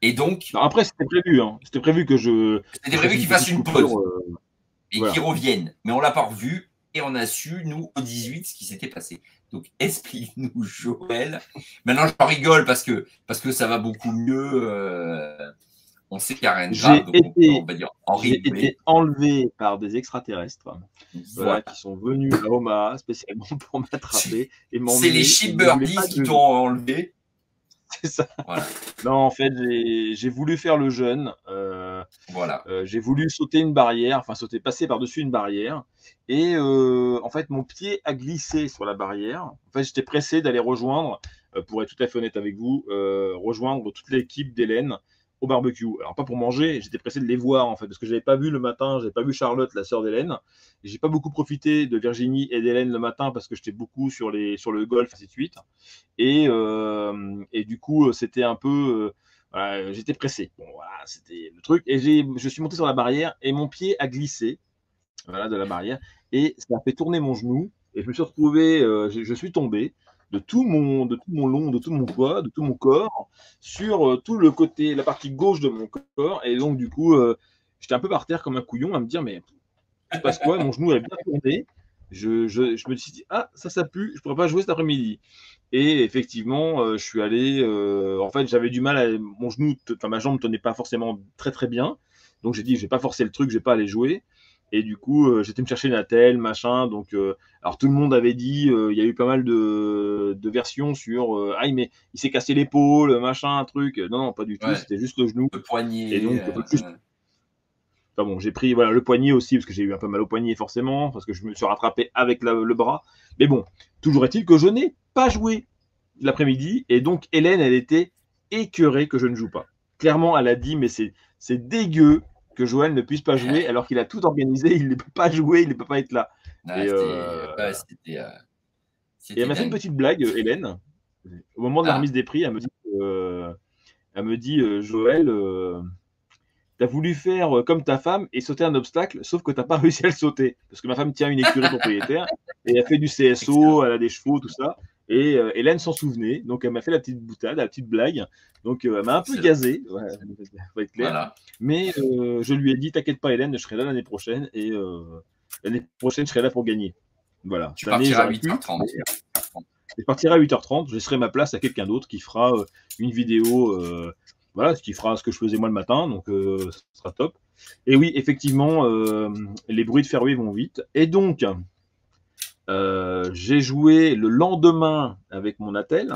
Et donc. Non, après, c'était prévu, hein. C'était prévu C'était prévu qu'il fasse une pause. Et voilà. qu'il revienne. Mais on l'a pas revu. Et on a su, nous, au 18, ce qui s'était passé. Donc, explique-nous, Joël. Maintenant, je rigole parce que ça va beaucoup mieux. On sait qu'il n'y a rien de grave. On va dire j'ai été enlevé par des extraterrestres voilà, qui sont venus à Omaha spécialement pour m'attraper. C'est les shipbirdies qui t'ont enlevé. C'est ça. Voilà. Non, en fait, j'ai voulu faire le jeûne. Voilà. J'ai voulu sauter une barrière, enfin passer par-dessus une barrière. Et en fait, mon pied a glissé sur la barrière. En fait, j'étais pressé d'aller rejoindre, pour être tout à fait honnête avec vous, rejoindre toute l'équipe d'Hélène au barbecue. Alors, pas pour manger, j'étais pressé de les voir, en fait, parce que je n'avais pas vu le matin, je n'avais pas vu Charlotte, la sœur d'Hélène. J'ai pas beaucoup profité de Virginie et d'Hélène le matin parce que j'étais beaucoup sur le golf, ainsi de suite. Et du coup, c'était un peu. Voilà, j'étais pressé. Bon, voilà, c'était le truc. Et je suis monté sur la barrière et mon pied a glissé voilà, de la barrière. Et ça a fait tourner mon genou. Et je me suis retrouvé, je suis tombé de tout mon long, de tout mon poids, de tout mon corps, sur tout le côté, la partie gauche de mon corps. Et donc, du coup, j'étais un peu par terre comme un couillon à me dire, mais il se passe quoi? Mon genou avait bien tourné. Je me suis dit, ah, ça pue, je ne pourrais pas jouer cet après-midi. Et effectivement, je suis allé. En fait, j'avais du mal mon genou, ma jambe ne tenait pas forcément très très bien. Donc j'ai dit, je vais pas forcer le truc, je vais pas aller jouer. Et du coup, j'étais me chercher une attelle, machin. Donc, alors tout le monde avait dit, il y a eu pas mal de versions sur, ah mais il s'est cassé l'épaule, machin, un truc. Non, pas du tout. Ouais. C'était juste le genou. Le poignet. Et donc, enfin bon, j'ai pris le poignet aussi parce que j'ai eu un peu mal au poignet forcément parce que je me suis rattrapé avec le bras. Mais bon, toujours est-il que je n'ai pas joué l'après-midi et donc Hélène, elle était écœurée que je ne joue pas. Clairement, elle a dit mais c'est dégueu que Joël ne puisse pas jouer alors qu'il a tout organisé, il ne peut pas jouer, il ne peut pas être là. Ouais, et elle m'a fait une petite blague, Hélène. Au moment de la remise des prix, elle me dit, Joël. Tu as voulu faire comme ta femme et sauter un obstacle, sauf que tu n'as pas réussi à le sauter. Parce que ma femme tient une écurie propriétaire et elle fait du CSO, elle a des chevaux, tout ça. Et Hélène s'en souvenait, donc elle m'a fait la petite boutade, la petite blague. Donc elle m'a un peu gazé, ouais, faut être clair. Voilà. Mais je lui ai dit, t'inquiète pas Hélène, je serai là l'année prochaine et l'année prochaine, je serai là pour gagner. Voilà. Tu partiras à 8h30. Je partirai à 8h30, je laisserai ma place à quelqu'un d'autre qui fera une vidéo. Voilà, ce qui fera ce que je faisais moi le matin, donc ce sera top. Et oui, effectivement, les bruits de ferrouille vont vite. Et donc, j'ai joué le lendemain avec mon attel,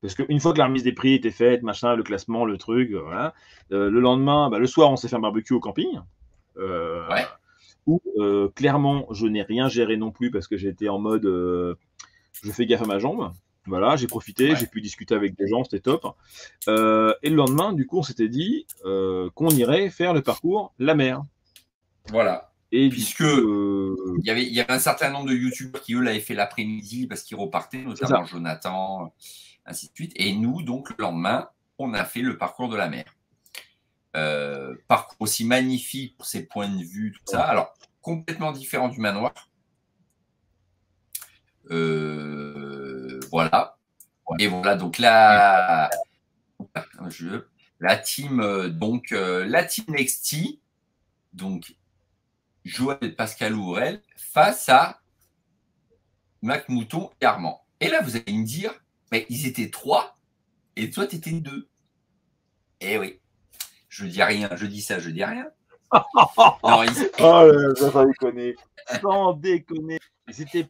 parce qu'une fois que la remise des prix était faite, machin, le classement, le truc, voilà. Le lendemain, le soir, on s'est fait un barbecue au camping. Ouais. Où clairement, je n'ai rien géré non plus parce que j'étais en mode je fais gaffe à ma jambe. Voilà, j'ai profité, j'ai pu discuter avec des gens, c'était top. Et le lendemain, du coup, on s'était dit qu'on irait faire le parcours La Mer. Voilà. Et puisque il y avait un certain nombre de youtubeurs qui, eux, l'avaient fait l'après-midi parce qu'ils repartaient, notamment Jonathan, ainsi de suite. Et nous, donc, le lendemain, on a fait le parcours de La Mer. Parcours aussi magnifique pour ses points de vue, tout ça. Alors, complètement différent du manoir. Voilà. Et voilà, donc la team, la team Nexty, donc Joël, Pascal Ourel, face à Mac Mouton et Armand. Et là, vous allez me dire, mais ils étaient 3 et toi, tu étais 2. Eh oui, je dis rien, je dis ça, je dis rien. Non, oh, ça déconner. Sans déconner. C'est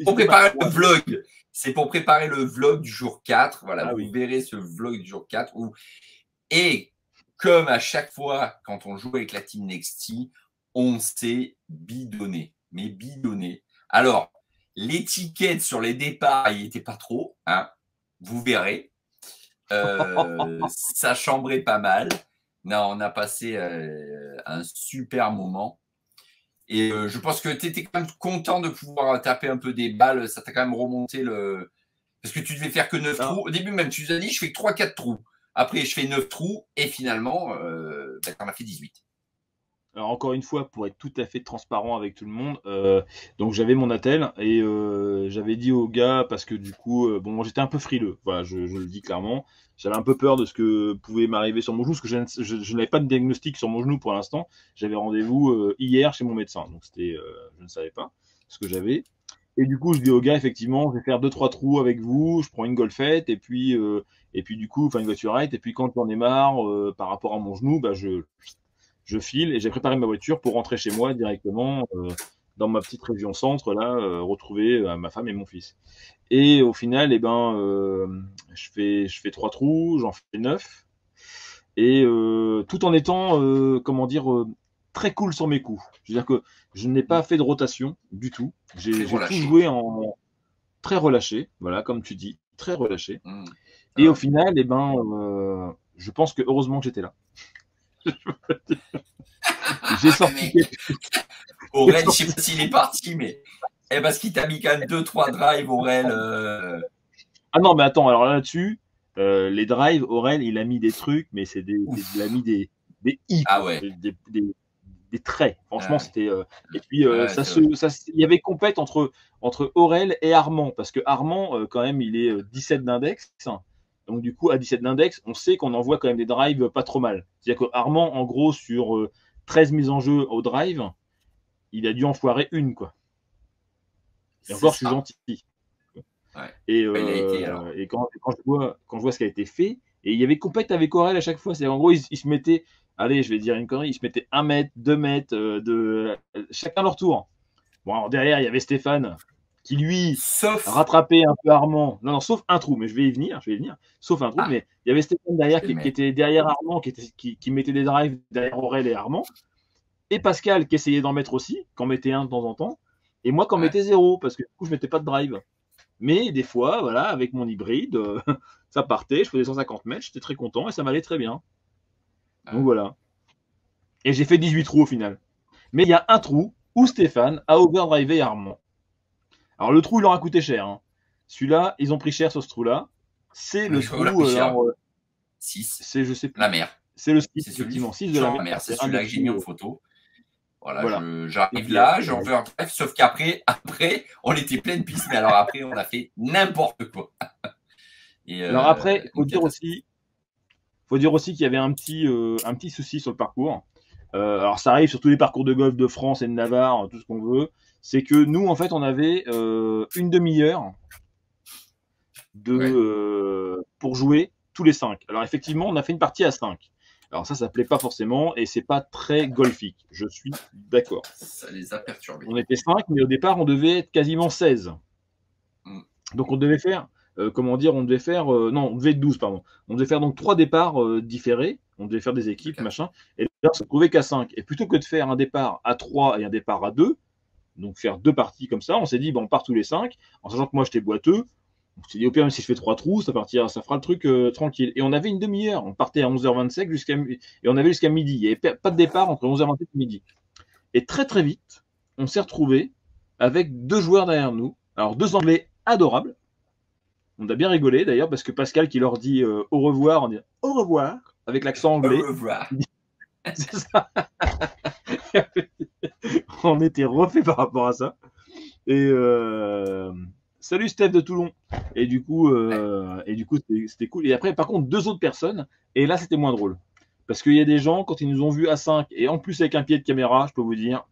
pour préparer le vlog. C'est pour préparer le vlog du jour 4. Voilà, vous verrez ce vlog du jour 4. Et comme à chaque fois, quand on joue avec la team Nexty, on s'est bidonné. Mais bidonné. Alors, l'étiquette sur les départs, il n'était pas trop. Hein, vous verrez. Ça chambrait pas mal. Non, on a passé un super moment. Et je pense que tu étais quand même content de pouvoir taper un peu des balles. Ça t'a quand même remonté le. Parce que tu devais faire que 9 trous. Au début, même, tu nous as dit, je fais 3-4 trous. Après, je fais 9 trous. Et finalement, tu en as fait 18. Alors encore une fois, pour être tout à fait transparent avec tout le monde, donc j'avais mon attel et j'avais dit au gars, parce que du coup, bon, j'étais un peu frileux, voilà, je le dis clairement, j'avais un peu peur de ce que pouvait m'arriver sur mon genou, parce que je n'avais pas de diagnostic sur mon genou pour l'instant, j'avais rendez-vous hier chez mon médecin, donc c'était, je ne savais pas ce que j'avais. Et du coup, je dis au gars, effectivement, je vais faire 2-3 trous avec vous, je prends une golfette, et puis du coup, enfin une voiturette, et puis quand j'en ai marre par rapport à mon genou, bah je file et j'ai préparé ma voiture pour rentrer chez moi directement dans ma petite région centre, là, retrouver ma femme et mon fils. Et au final, eh ben, je fais 3 trous, j'en fais 9, et tout en étant, comment dire, très cool sur mes coups. Je veux dire que je n'ai pas fait de rotation du tout. J'ai tout joué en très relâché, voilà, comme tu dis, très relâché. Et au final, eh ben, je pense que heureusement que j'étais là. J'ai sorti. Aurel, je sais pas s'il est parti, mais parce qu'il t'a mis quand même 2-3 drives, Aurel. Ah non, mais attends, alors là-dessus, les drives, Aurel, il a mis des trucs, mais il a mis des i, des traits. Franchement, c'était. Et puis, il y avait compète entre Aurel et Armand, parce que Armand, quand même, il est 17 d'index. Donc, du coup, à 17 d'index, on sait qu'on envoie quand même des drives pas trop mal. C'est-à-dire que Armand, en gros, sur 13 mises en jeu au drive, il a dû en foirer une, quoi. Et encore, je suis gentil. Ouais. Et quand je vois ce qui a été fait, et il y avait compète avec Aurel à chaque fois. C'est en gros, ils se mettaient, allez, je vais dire une connerie, ils se mettaient 1 mètre, 2 mètres, chacun leur tour. Bon, alors derrière, il y avait Stéphane, qui lui rattrapait un peu Armand. Non, sauf un trou, mais je vais y venir. Sauf un trou, mais il y avait Stéphane derrière qui était derrière Armand, qui mettait des drives derrière Aurel et Armand. Et Pascal qui essayait d'en mettre aussi, qu'en mettait un de temps en temps. Et moi qui en mettais 0, parce que du coup, je mettais pas de drive. Mais des fois, voilà, avec mon hybride, ça partait, je faisais 150 mètres, j'étais très content et ça m'allait très bien. Donc voilà. Et j'ai fait 18 trous au final. Mais il y a un trou où Stéphane a overdrivé Armand. Alors le trou, il leur a coûté cher. Hein. Celui-là, ils ont pris cher sur ce trou-là. C'est le trou. 6. C'est, je sais plus. La mer. C'est le 6, effectivement. 6 de la mer. C'est celui-là que j'ai mis en photo. Voilà. J'arrive là, j'en veux un bref, sauf qu'après, on était pleine piste, mais alors après, on a fait n'importe quoi. Alors après, il faut dire aussi qu'il y avait un petit souci sur le parcours. Alors ça arrive sur tous les parcours de golf de France et de Navarre, tout ce qu'on veut. C'est que nous, en fait, on avait une demi-heure pour jouer tous les 5. Alors effectivement, on a fait une partie à 5. Alors ça plaît pas forcément et c'est pas très golfique. Je suis d'accord. Ça les a perturbés. On était 5, mais au départ, on devait être quasiment 16. Donc on devait faire, on devait être 12, pardon. On devait faire donc 3 départs différés. On devait faire des équipes, machin. Et là, on se trouvait qu'à 5. Et plutôt que de faire un départ à 3 et un départ à 2, donc faire 2 parties comme ça, on s'est dit, on part tous les 5, en sachant que moi, j'étais boiteux. On s'est dit, au pire, même si je fais 3 trous, ça fera le truc tranquille. Et on avait une demi-heure. On partait à 11h25 et on avait jusqu'à midi. Il n'y avait pas de départ entre 11h27 et midi. Et très, très vite, on s'est retrouvé avec 2 joueurs derrière nous. Alors, 2 Anglais adorables. On a bien rigolé, d'ailleurs, parce que Pascal qui leur dit au revoir, on dit au revoir, avec l'accent anglais. Au revoir. C'est ça. On était refait par rapport à ça. Et salut Steph de Toulon. Et du coup, c'était cool. Et après, par contre, 2 autres personnes. Et là, c'était moins drôle. Parce qu'il y a des gens, quand ils nous ont vus à 5, et en plus avec un pied de caméra, je peux vous dire.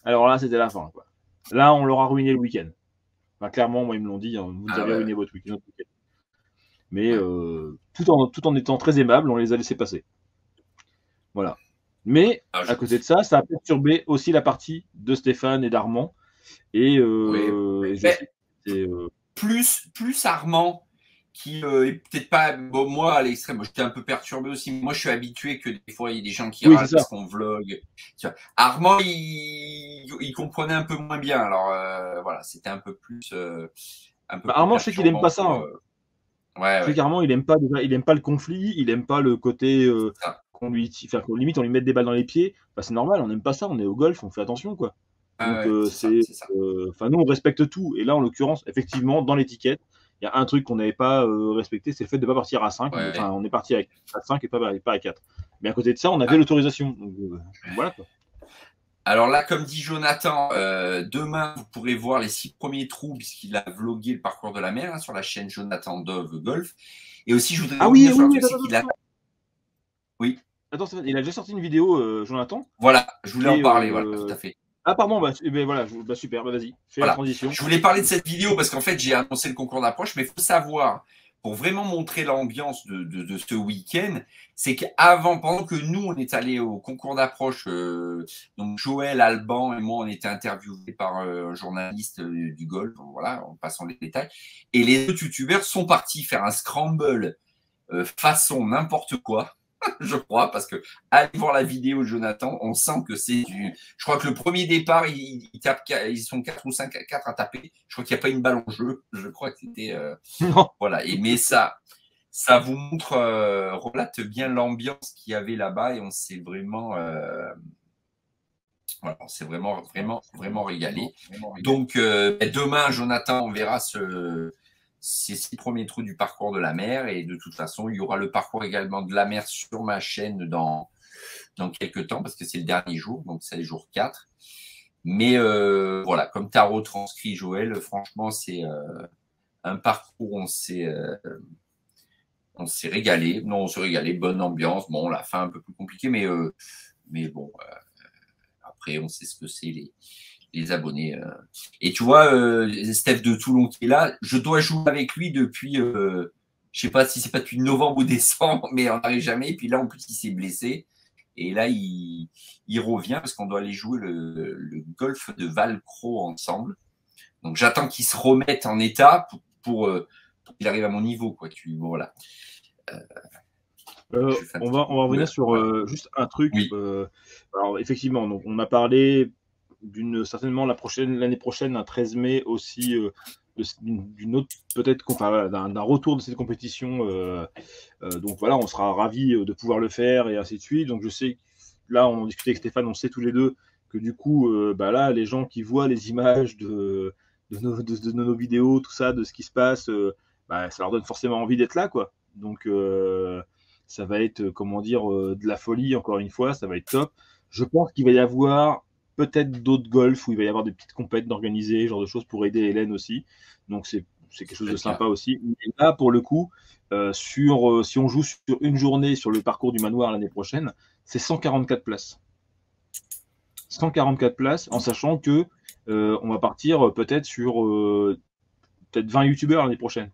Alors là, c'était la fin, quoi. Là, on leur a ruiné le week-end. Enfin, clairement, moi, ils me l'ont dit. Vous nous avez ruiné votre week-end. Mais tout en étant très aimable, on les a laissés passer. Voilà. Mais à côté de ça, ça a perturbé aussi la partie de Stéphane et d'Armand. Et, plus Armand, qui est peut-être pas. Bon, moi, à l'extrême, j'étais un peu perturbé aussi. Moi, je suis habitué que des fois, il y a des gens qui râlent parce qu'on vlog. Armand, il comprenait un peu moins bien. Alors, voilà, c'était un peu plus. Armand, je sais qu'il aime pas ça. Hein. Armand, il aime pas le conflit, il aime pas le côté limite on lui mette des balles dans les pieds, bah, c'est normal, on n'aime pas ça, on est au golf, on fait attention, quoi. Donc, c'est ça. nous, on respecte tout. Et là, en l'occurrence, effectivement, dans l'étiquette, il y a un truc qu'on n'avait pas respecté, c'est le fait de ne pas partir à 5. Ouais. Enfin, on est parti à 5 et pas à 4. Mais à côté de ça, on avait l'autorisation. Donc, voilà, quoi. Alors là, comme dit Jonathan, demain, vous pourrez voir les 6 premiers trous, puisqu'il a vlogué le parcours de la mer hein, sur la chaîne Jonathan Dove Golf. Et aussi, je voudrais revenir sur un truc, c'est qu'il a... Oui. Attends, il a déjà sorti une vidéo, Jonathan. Voilà, je voulais en parler, voilà, tout à fait. Ah, pardon, voilà, super, vas-y, fais la transition. Je voulais parler de cette vidéo parce qu'en fait, j'ai annoncé le concours d'approche, mais il faut savoir, pour vraiment montrer l'ambiance de ce week-end, c'est qu'avant, pendant que nous, on est allé au concours d'approche, donc Joël, Alban et moi, on était interviewés par un journaliste du golf, voilà, en passant les détails, et les deux youtubeurs sont partis faire un scramble façon n'importe quoi. Je crois, parce que allez voir la vidéo de Jonathan, on sent que c'est du. Je crois que le premier départ, ils sont 4 ou 5 4 à taper. Je crois qu'il n'y a pas une balle en jeu. Je crois que c'était. Voilà. Mais ça vous montre, relate bien l'ambiance qu'il y avait là-bas et on s'est vraiment. Voilà, on s'est vraiment régalé. Donc, demain, Jonathan, on verra ces 6 premiers trous du parcours de la mer et de toute façon, il y aura le parcours également de la mer sur ma chaîne dans quelques temps parce que c'est le dernier jour, donc c'est le jour 4. Mais voilà, comme tu as retranscrit Joël, franchement, c'est un parcours où on s'est régalé. Non, on s'est régalé, bonne ambiance. Bon, la fin un peu plus compliquée, mais bon, après, on sait ce que c'est les abonnés. Et tu vois, Steph de Toulon qui est là, je dois jouer avec lui depuis, je sais pas si c'est pas depuis novembre ou décembre, mais on n'arrive jamais. Et puis là, en plus, il s'est blessé. Et là, il revient parce qu'on doit aller jouer le golf de Valcro ensemble. Donc, j'attends qu'il se remette en état pour qu'il arrive à mon niveau, quoi. Voilà. On va revenir sur juste un truc. Oui. Alors, effectivement, donc, on a parlé certainement l'année prochaine, un 13 mai aussi, d'une autre, peut-être, d'un retour de cette compétition. Donc voilà, on sera ravis de pouvoir le faire et ainsi de suite. Donc je sais, là, on en discutait avec Stéphane, on sait tous les deux que du coup, là, les gens qui voient les images de nos vidéos, tout ça, de ce qui se passe, ça leur donne forcément envie d'être là, quoi. Donc ça va être, comment dire, de la folie, encore une fois, ça va être top. Je pense qu'il va y avoir peut-être d'autres golfs où il va y avoir des petites compètes d'organiser, ce genre de choses pour aider Hélène aussi. Donc c'est quelque chose de sympa aussi. Et là, pour le coup, si on joue sur une journée sur le parcours du manoir l'année prochaine, c'est 144 places. 144 places, en sachant que on va partir peut-être sur peut-être 20 youtubeurs l'année prochaine.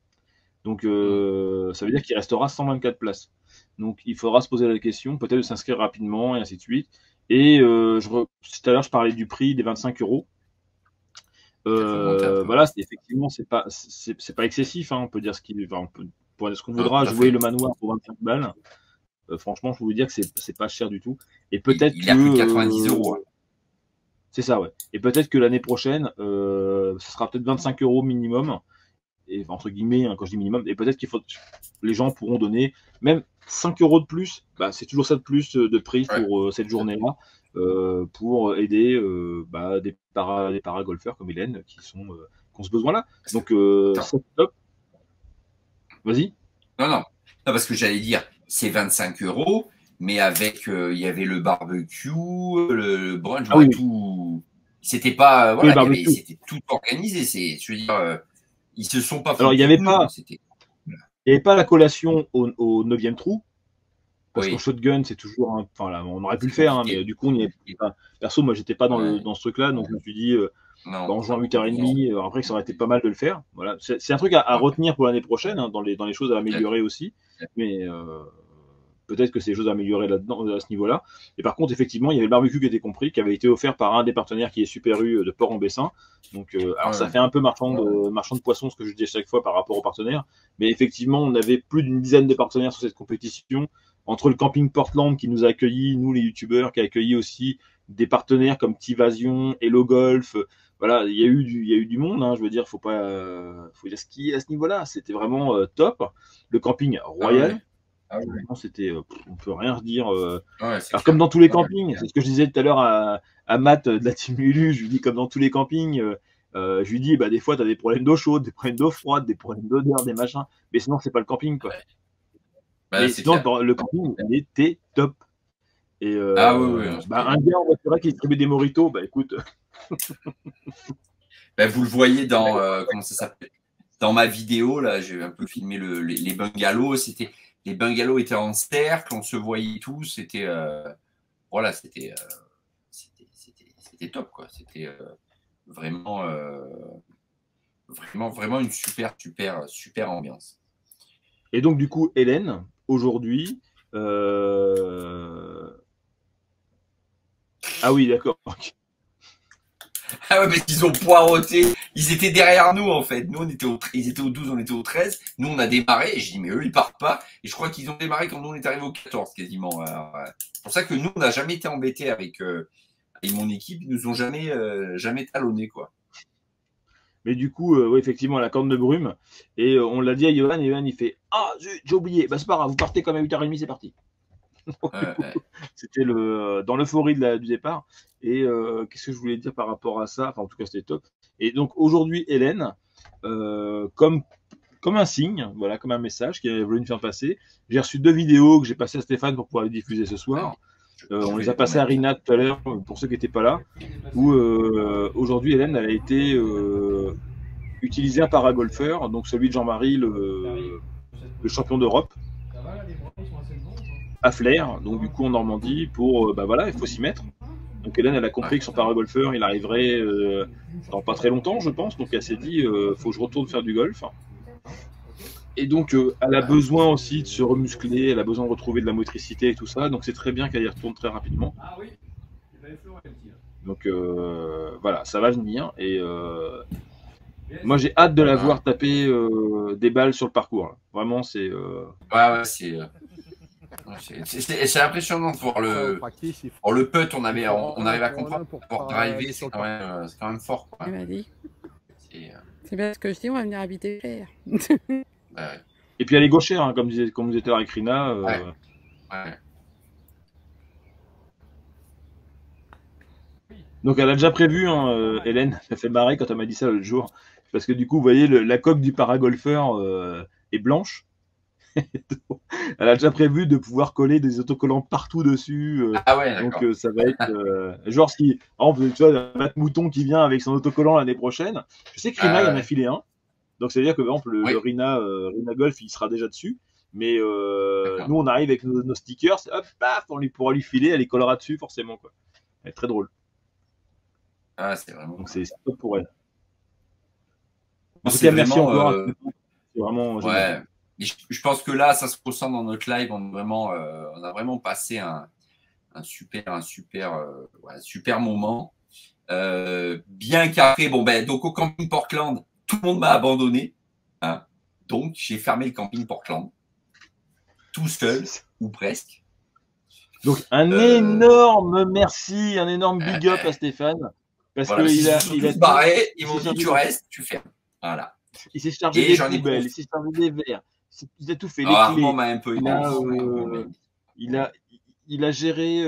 Donc ça veut dire qu'il restera 124 places. Donc il faudra se poser la question, peut-être de s'inscrire rapidement et ainsi de suite. Et tout à l'heure, je parlais du prix des 25 €. Voilà, effectivement, c'est pas excessif. Hein, on peut dire ce qu'on voudra. Jouer le manoir pour 25 balles. Franchement, je peux vous dire que c'est pas cher du tout. Et peut-être il a plus de 90 €. C'est ça, ouais. Et peut-être que l'année prochaine, ce sera peut-être 25 € minimum. Et entre guillemets, hein, quand je dis minimum, et peut-être les gens pourront donner même 5 € de plus, c'est toujours ça de plus de prix pour cette journée-là, pour aider des para-golfeurs comme Hélène qui ont ce besoin-là. Donc, c'est top. Vas-y. Non, parce que j'allais dire, c'est 25 €, mais avec, il y avait le barbecue, le brunch, tout. C'était pas, voilà, c'était tout organisé. Je veux dire, ils se sont pas. Alors, il n'y avait pas la collation au 9e trou. Parce qu'au shotgun, c'est toujours. On aurait pu le faire, hein, mais du coup, perso, moi, j'étais pas dans ce truc-là, donc je me suis dit, en jouant à 8h30, après, ça aurait été pas mal de le faire. Voilà. C'est un truc à retenir pour l'année prochaine, hein, dans les choses à améliorer aussi. Mais peut-être que c'est des choses à améliorer là-dedans, à ce niveau-là. Et par contre, effectivement, il y avait le barbecue qui était compris, qui avait été offert par un des partenaires qui est Super U de Port-en-Bessin. Donc, ça fait un peu marchand de poissons, ce que je dis à chaque fois par rapport aux partenaires. Mais effectivement, on avait plus d'une dizaine de partenaires sur cette compétition. Entre le camping Portland qui nous a accueillis, nous les youtubeurs, qui a accueilli aussi des partenaires comme Tivasion, Hello Golf. Voilà, il y a eu du monde, hein, je veux dire, faut dire ce qui est à ce niveau-là. C'était vraiment top. Le camping royal. Ah oui. Vraiment, c'était, on peut rien redire. Ouais, c'est Alors, clair. comme dans tous les campings, c'est ce que je disais tout à l'heure à Matt de la team Ulu, je lui dis, comme dans tous les campings, je lui dis, bah, des fois, tu as des problèmes d'eau chaude, des problèmes d'eau froide, des problèmes d'odeur, des machins, mais sinon, c'est pas le camping, quoi. Bah, Mais c'est sinon, clair. le camping, il était top. Et Ah oui, oui. bah, un gars en voiture qui distribuait des moritos, bah écoute, Ben, vous le voyez dans comment ça s'appelle, dans ma vidéo là, j'ai un peu filmé les bungalows. Les bungalows étaient en cercle, on se voyait tous. C'était voilà, c'était top quoi. C'était vraiment vraiment une super ambiance. et donc du coup, Hélène, aujourd'hui, ah oui, d'accord. Ah ouais, parce qu'ils ont poireauté. Ils étaient derrière nous, en fait. Nous, ils étaient au 12, on était au 13. Nous, on a démarré. Et je dis, mais eux, ils partent pas. Et je crois qu'ils ont démarré quand nous, on est arrivé au 14, quasiment. Alors, c'est pour ça que nous, on n'a jamais été embêtés avec mon équipe. Ils nous ont jamais talonné, quoi. Mais du coup, ouais, effectivement, la corne de brume. Et on l'a dit à Johan, et Johan, il fait, ah, zut, j'ai oublié. Bah, c'est pas grave, vous partez comme à 8h30, c'est parti. C'était dans l'euphorie du départ. Et qu'est-ce que je voulais dire par rapport à ça? Enfin, en tout cas, c'était top. Et donc, aujourd'hui, Hélène, comme un signe, voilà, comme un message qu'il avait voulu me faire passer, j'ai reçu 2 vidéos que j'ai passées à Stéphane pour pouvoir les diffuser ce soir. On les a passées à Rina tout à l'heure, pour ceux qui n'étaient pas là, où aujourd'hui, Hélène, elle a été utilisée un paragolfeur, donc celui de Jean-Marie, le champion d'Europe, à Flers, donc du coup en Normandie, pour, bah voilà, il faut s'y mettre. Donc Hélène, elle a compris que son paragolfeur, il arriverait dans pas très longtemps, je pense, donc elle s'est dit, faut que je retourne faire du golf. Et donc, elle a besoin aussi de se remuscler, elle a besoin de retrouver de la motricité et tout ça, donc c'est très bien qu'elle y retourne très rapidement. Donc voilà, ça va venir, et moi j'ai hâte de la voir taper des balles sur le parcours. Là. Vraiment, c'est... Ouais, c'est impressionnant de voir le putt, on arrive à comprendre pour driver, c'est quand même fort. Quoi. Elle m'a dit. C'est bien ce que je dis, on va venir habiter Flers. Ouais. Et puis elle est gauchère, hein, comme vous étiez avec Rina. Ouais. Donc elle a déjà prévu, hein, Hélène, elle fait marrer quand elle m'a dit ça l'autre jour, parce que du coup, vous voyez, la coque du paragolfeur est blanche. Elle a déjà prévu de pouvoir coller des autocollants partout dessus. Ah ouais, donc ça va être genre si, par exemple, tu vois, un Matt Mouton qui vient avec son autocollant l'année prochaine. Je sais que Rina il en a filé un. Donc ça veut dire que par exemple le Rina Golf il sera déjà dessus. Mais nous on arrive avec nos stickers, hop, paf, on pourra lui filer, elle les collera dessus forcément quoi. Elle est très drôle. Ah c'est vraiment. Donc c'est top pour elle. En tout cas, merci encore. C'est vraiment ouais. Je pense que là, ça se ressent dans notre live. On a vraiment passé un super moment. Bien qu'après, donc au camping Portland, tout le monde m'a abandonné. Hein, donc, j'ai fermé le camping Portland. Tout seul, ou presque. Donc, un énorme merci, un énorme big up à Stéphane. Parce voilà, qu'il a barré, ils m'ont dit tu restes, tu fermes. Voilà. Il s'est chargé des poubelles, il s'est chargé des verres, il a tout fait. Il a géré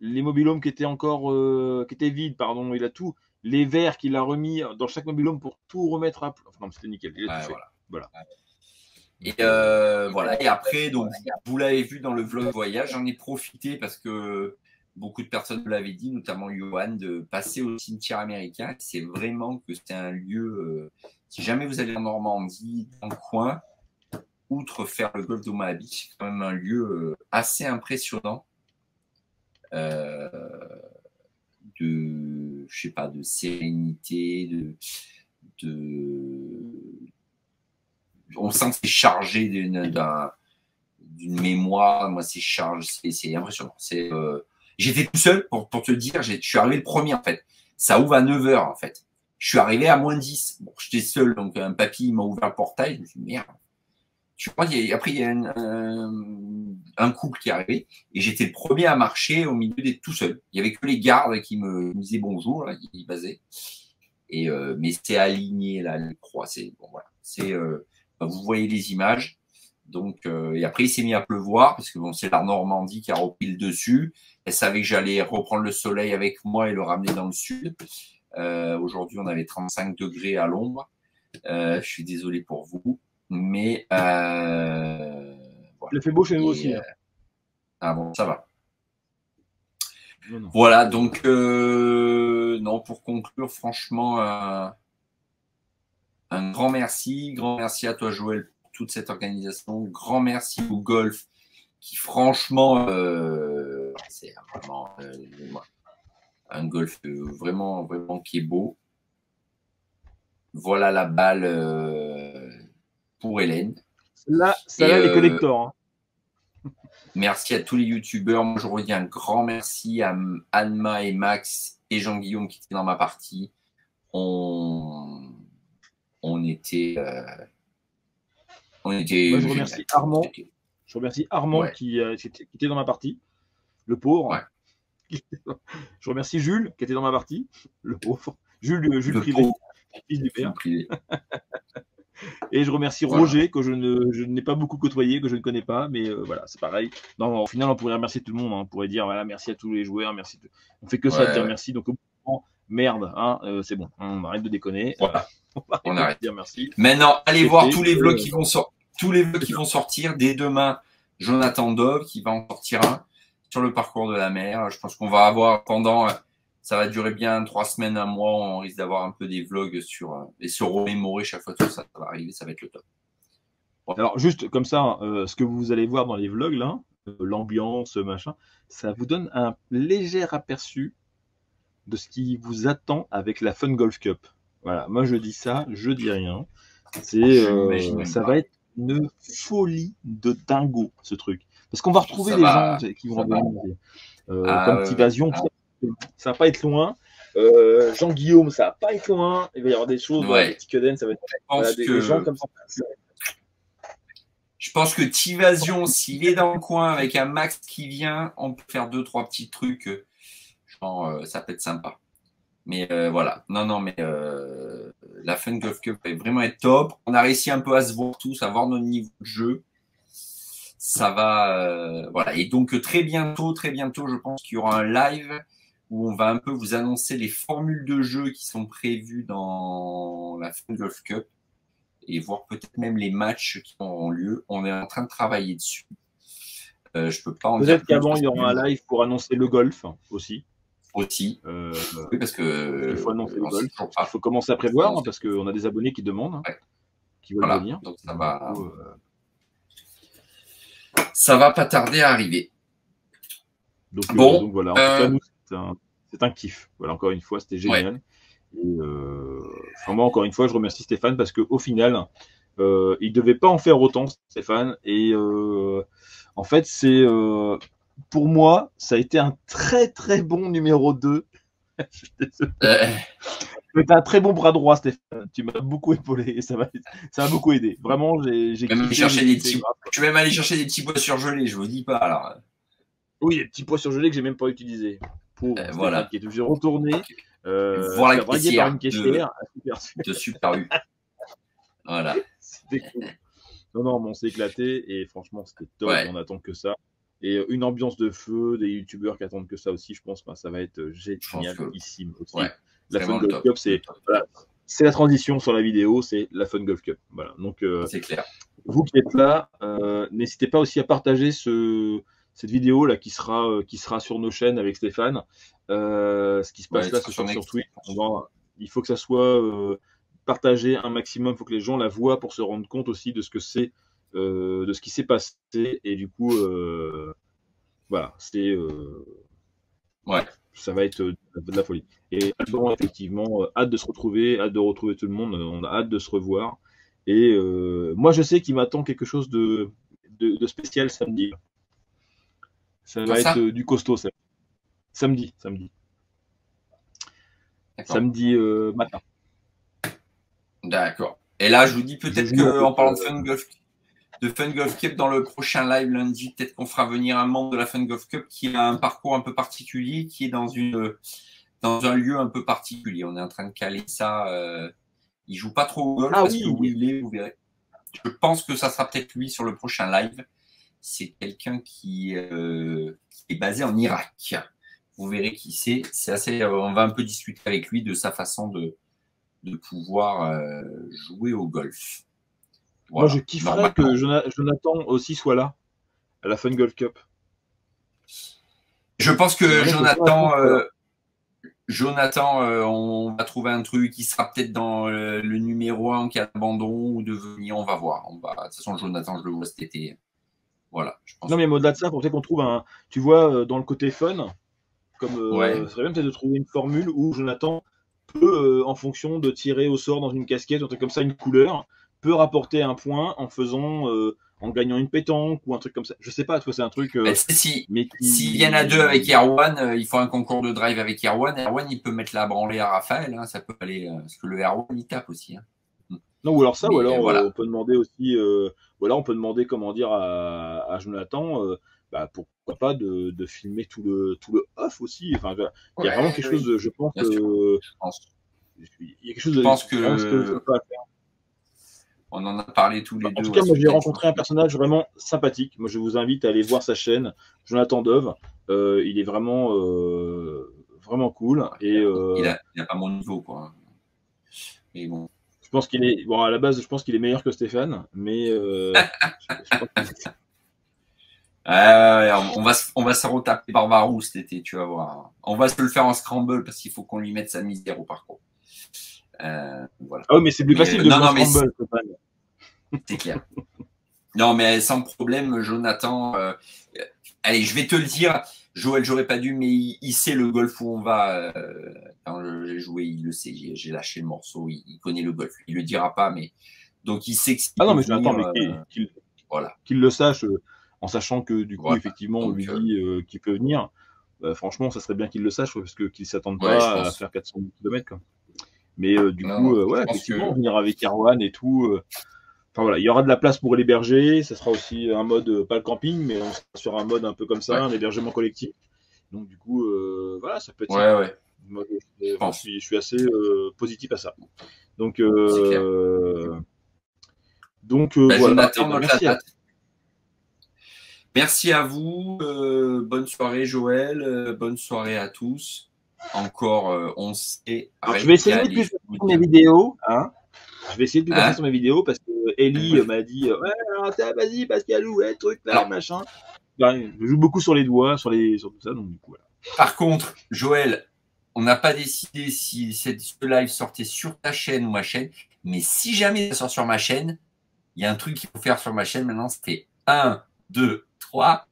les mobilhomes qui étaient encore qui étaient vides, pardon. Il a tout, les verres qu'il a remis dans chaque mobilhome pour tout remettre à plat. Enfin, c'était nickel. Il a tout fait. Voilà. Et voilà. Et après, donc vous l'avez vu dans le vlog voyage, j'en ai profité parce que beaucoup de personnes me l'avaient dit, notamment Johan, de passer au cimetière américain. C'est vraiment que c'est un lieu. Si jamais vous allez en Normandie, dans le coin, outre faire le golfe d'Omaha Beach, c'est quand même un lieu assez impressionnant de sérénité, on sent que c'est chargé d'une mémoire. Moi, c'est chargé, c'est impressionnant. J'étais tout seul, pour te dire, je suis arrivé le premier, en fait. Ça ouvre à 9h, en fait. Je suis arrivé à moins 10. Bon, j'étais seul, donc un papy m'a ouvert le portail. Je me suis dit, merde. Après, il y a un couple qui est arrivé et j'étais le premier à marcher au milieu des tout seul. Il n'y avait que les gardes qui me disaient bonjour, là, qui basaient. Mais c'est aligné, là, les croix. Bon, voilà. Vous voyez les images. Donc, et après, il s'est mis à pleuvoir parce que bon, c'est la Normandie qui a repris le dessus. Elle savait que j'allais reprendre le soleil avec moi et le ramener dans le sud. Aujourd'hui, on avait 35 degrés à l'ombre. Je suis désolé pour vous, mais voilà. Il a fait beau chez nous aussi. Ah bon, ça va. Non. Voilà, donc non, pour conclure, franchement, un grand merci à toi, Joël, pour toute cette organisation. Grand merci au golf, qui franchement, c'est vraiment un golf vraiment, vraiment qui est beau. Voilà la balle pour Hélène. Là, ça là, les collectors. Hein. Merci à tous les youtubeurs. Moi, je redis un grand merci à Anma et Max et Jean-Guillaume qui étaient dans ma partie. On était. Moi, je remercie Armand. Je remercie Armand Ouais. qui était dans ma partie. Le pauvre. Ouais. Je remercie Jules qui était dans ma partie. Le pauvre. Jules Privé. Pauvre. Fils du père. Privé. Et je remercie Roger, que je n'ai pas beaucoup côtoyé, que je ne connais pas, mais voilà, c'est pareil. Non, au final, on pourrait remercier tout le monde. Hein. On pourrait dire voilà, merci à tous les joueurs, merci. On fait que ça de dire merci. Donc, au bout du moment, merde, hein, c'est bon, on arrête de déconner. Voilà. On arrête de dire merci. Maintenant, allez voir tous les vlogs qui vont sortir. Dès demain, Jonathan Dove qui va en sortir un sur le parcours de la mer. Je pense qu'on va avoir pendant. Ça va durer bien 3 semaines, 1 mois. On risque d'avoir un peu des vlogs et se remémorer chaque fois tout ça. Ça va arriver, ça va être le top. Bon. Alors, juste comme ça, ce que vous allez voir dans les vlogs, là, l'ambiance, machin, ça vous donne un léger aperçu de ce qui vous attend avec la Fun Golf Cup. Voilà, moi je dis ça, je dis rien. Ça va être une folie de dingo, ce truc. Parce qu'on va retrouver des gens qui vont revenir. Comme Tivasion. Ça va pas être loin. Jean-Guillaume, ça va pas être loin. Il va y avoir des choses. Ouais. Ticuden, ça va être des gens comme ça. Je pense que Tivasion, s'il est dans le coin avec un Max qui vient, on peut faire 2-3 petits trucs. Genre, ça peut être sympa. Mais voilà. Non, mais la Fun Golf Cup va vraiment être top. On a réussi un peu à se voir tous, à voir notre niveau de jeu. Ça va. Voilà. Et donc, très bientôt, je pense qu'il y aura un live où on va un peu vous annoncer les formules de jeu qui sont prévues dans la Fun Golf Cup et voir peut-être même les matchs qui auront lieu. On est en train de travailler dessus. Je peux pas en dire peut-être qu'avant, il y aura un live pour annoncer le golf aussi. Oui, parce que il faut annoncer le golf. Il faut commencer à prévoir parce qu'on a des abonnés qui demandent, qui veulent venir. Donc ça va pas tarder à arriver. Donc voilà. En tout cas, nous, c'est un kiff. Voilà, encore une fois, c'était génial. Ouais. Et vraiment, encore une fois, je remercie Stéphane parce qu'au final, il ne devait pas en faire autant, Stéphane. Et en fait, c'est pour moi, ça a été un très très bon numéro 2. Tu un très bon bras droit, Stéphane. Tu m'as beaucoup épaulé et ça m'a beaucoup aidé. Vraiment, j'ai Tu vas même aller chercher des petits pois surgelés, je vous dis pas. Alors. Oui, des petits pois surgelés que j'ai même pas utilisés. Pour voilà. Qui est toujours retourné. Voir la caissière par une caissière de Super U. Voilà. C'était cool. Non, mais on s'est éclaté et franchement, c'était top. Ouais. On attend que ça. Et une ambiance de feu, des youtubeurs qui attendent que ça aussi, je pense, ça va être génialissime aussi. Ouais, la Fun Golf Cup, c'est la transition sur la vidéo, c'est la Fun Golf Cup. Voilà. Donc, c'est clair. Vous qui êtes là, n'hésitez pas aussi à partager cette vidéo là qui sera sur nos chaînes avec Stéphane. Ce qui se passe là, ce soir sur Twitch. Il faut que ça soit partagé un maximum. Il faut que les gens la voient pour se rendre compte aussi de ce que c'est. De ce qui s'est passé et du coup voilà, ça va être de la folie et effectivement hâte de se retrouver, hâte de retrouver tout le monde, on a hâte de se revoir et moi je sais qu'il m'attend quelque chose de spécial samedi. Ça va être du costaud samedi matin. D'accord. Et là je vous dis peut-être qu'en parlant de Fun Golf Cup, dans le prochain live lundi, peut-être qu'on fera venir un membre de la Fun Golf Cup qui a un parcours un peu particulier, qui est dans un lieu un peu particulier. On est en train de caler ça. Il joue pas trop au golf parce que où il est, vous verrez. je pense que ça sera peut-être lui sur le prochain live. C'est quelqu'un qui est basé en Irak. Vous verrez qui c'est. C'est assez. On va un peu discuter avec lui de sa façon de pouvoir jouer au golf. Voilà. Moi, je kifferais que Jonathan aussi soit là à la Fun Golf Cup. Je pense que Jonathan, on va trouver un truc qui sera peut-être dans le numéro 1 qui a abandon ou devenir. On va voir. De toute façon, Jonathan, je le vois cet été. Voilà. Je pense non, mais au-delà de ça, peut-être qu'on trouve un. Tu vois, dans le côté fun, comme ça serait bien peut-être de trouver une formule où Jonathan peut, en fonction de tirer au sort dans une casquette, un truc comme ça, une couleur, peut rapporter un point en faisant, en gagnant une pétanque ou un truc comme ça. Je sais pas, toi, c'est un truc. S'il y en a deux avec Erwan, il faut un concours de drive avec Erwan. Erwan, il peut mettre la branlée à Raphaël. Hein, ça peut aller. Parce que le Erwan, il tape aussi. Hein. Non, ou alors ça, ou alors voilà. On peut demander aussi. Ou alors on peut demander, comment dire, à Jonathan. Pourquoi pas de filmer tout le off aussi. Enfin, il y a vraiment quelque chose de, je pense. Il y a quelque chose de. Je pense que on en a parlé tous les deux. En tout cas, moi, j'ai rencontré un personnage vraiment sympathique. Moi, je vous invite à aller voir sa chaîne, Jonathan Dove. Il est vraiment, vraiment cool. Et il a pas mon niveau, quoi. Mais bon. Je pense qu'il est. Bon, à la base, je pense qu'il est meilleur que Stéphane, mais. On va se retaper Barbarou cet été, tu vas voir. On va se le faire en scramble parce qu'il faut qu'on lui mette sa misère au parcours. Voilà. Ah oui, mais c'est plus facile de jouer en scramble. C'est clair. Non, mais sans problème, Jonathan. Allez, je vais te le dire. Joël, j'aurais pas dû, mais il sait le golf où on va. Quand j'ai joué, il le sait. J'ai lâché le morceau. Il connaît le golf. Il le dira pas, mais donc il sait que. Ah non, mais Jonathan, voilà. Qu'il le sache, en sachant que du coup, voilà. Effectivement, on lui dit qu'il peut venir. Franchement, ça serait bien qu'il le sache parce qu'il ne s'attende pas à faire 400 km. Quoi. Mais du coup, effectivement, venir avec Erwan et tout. Enfin voilà, il y aura de la place pour l'héberger. Ça sera aussi un mode, pas le camping, mais on sera sur un mode un peu comme ça, un hébergement collectif. Donc du coup, voilà, ça peut être. Ouais. Moi, je suis assez positif à ça. Donc, voilà. Merci à vous. Bonne soirée, Joël. Bonne soirée à tous. Encore, on sait. Je vais essayer de plus faire mes vidéos. Je vais essayer de plus faire sur mes vidéos parce que Ellie m'a dit vas-y, Pascalou, truc là, machin. Je joue beaucoup sur les doigts, sur tout ça. Donc, du coup, voilà. Par contre, Joël, on n'a pas décidé si ce live sortait sur ta chaîne ou ma chaîne. Mais si jamais ça sort sur ma chaîne, il y a un truc qu'il faut faire sur ma chaîne maintenant. C'était 1, 2, 3.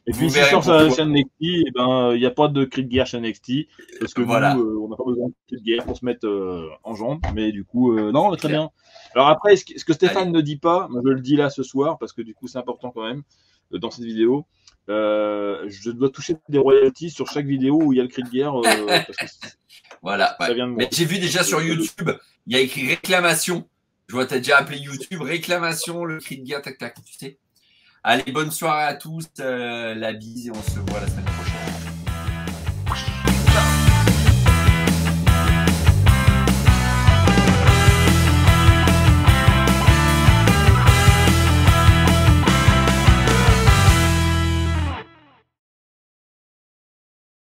Et puis, si sort sur la chaîne Nexty, il n'y a pas de cri de guerre chez Nexty. Parce que nous, on n'a pas besoin de cri de guerre pour se mettre en jambes. Mais du coup, non, très bien. Alors après, ce que Stéphane ne dit pas, moi, je le dis là ce soir, parce que du coup, c'est important quand même, dans cette vidéo. Je dois toucher des royalties sur chaque vidéo où il y a le cri de guerre. Parce que voilà. Ça vient de moi. Mais j'ai vu déjà sur YouTube, il y a écrit réclamation. Je vois, tu as déjà appelé YouTube réclamation, le cri de guerre, tac, tac, tu sais. Allez, bonne soirée à tous, la bise et on se voit la semaine prochaine.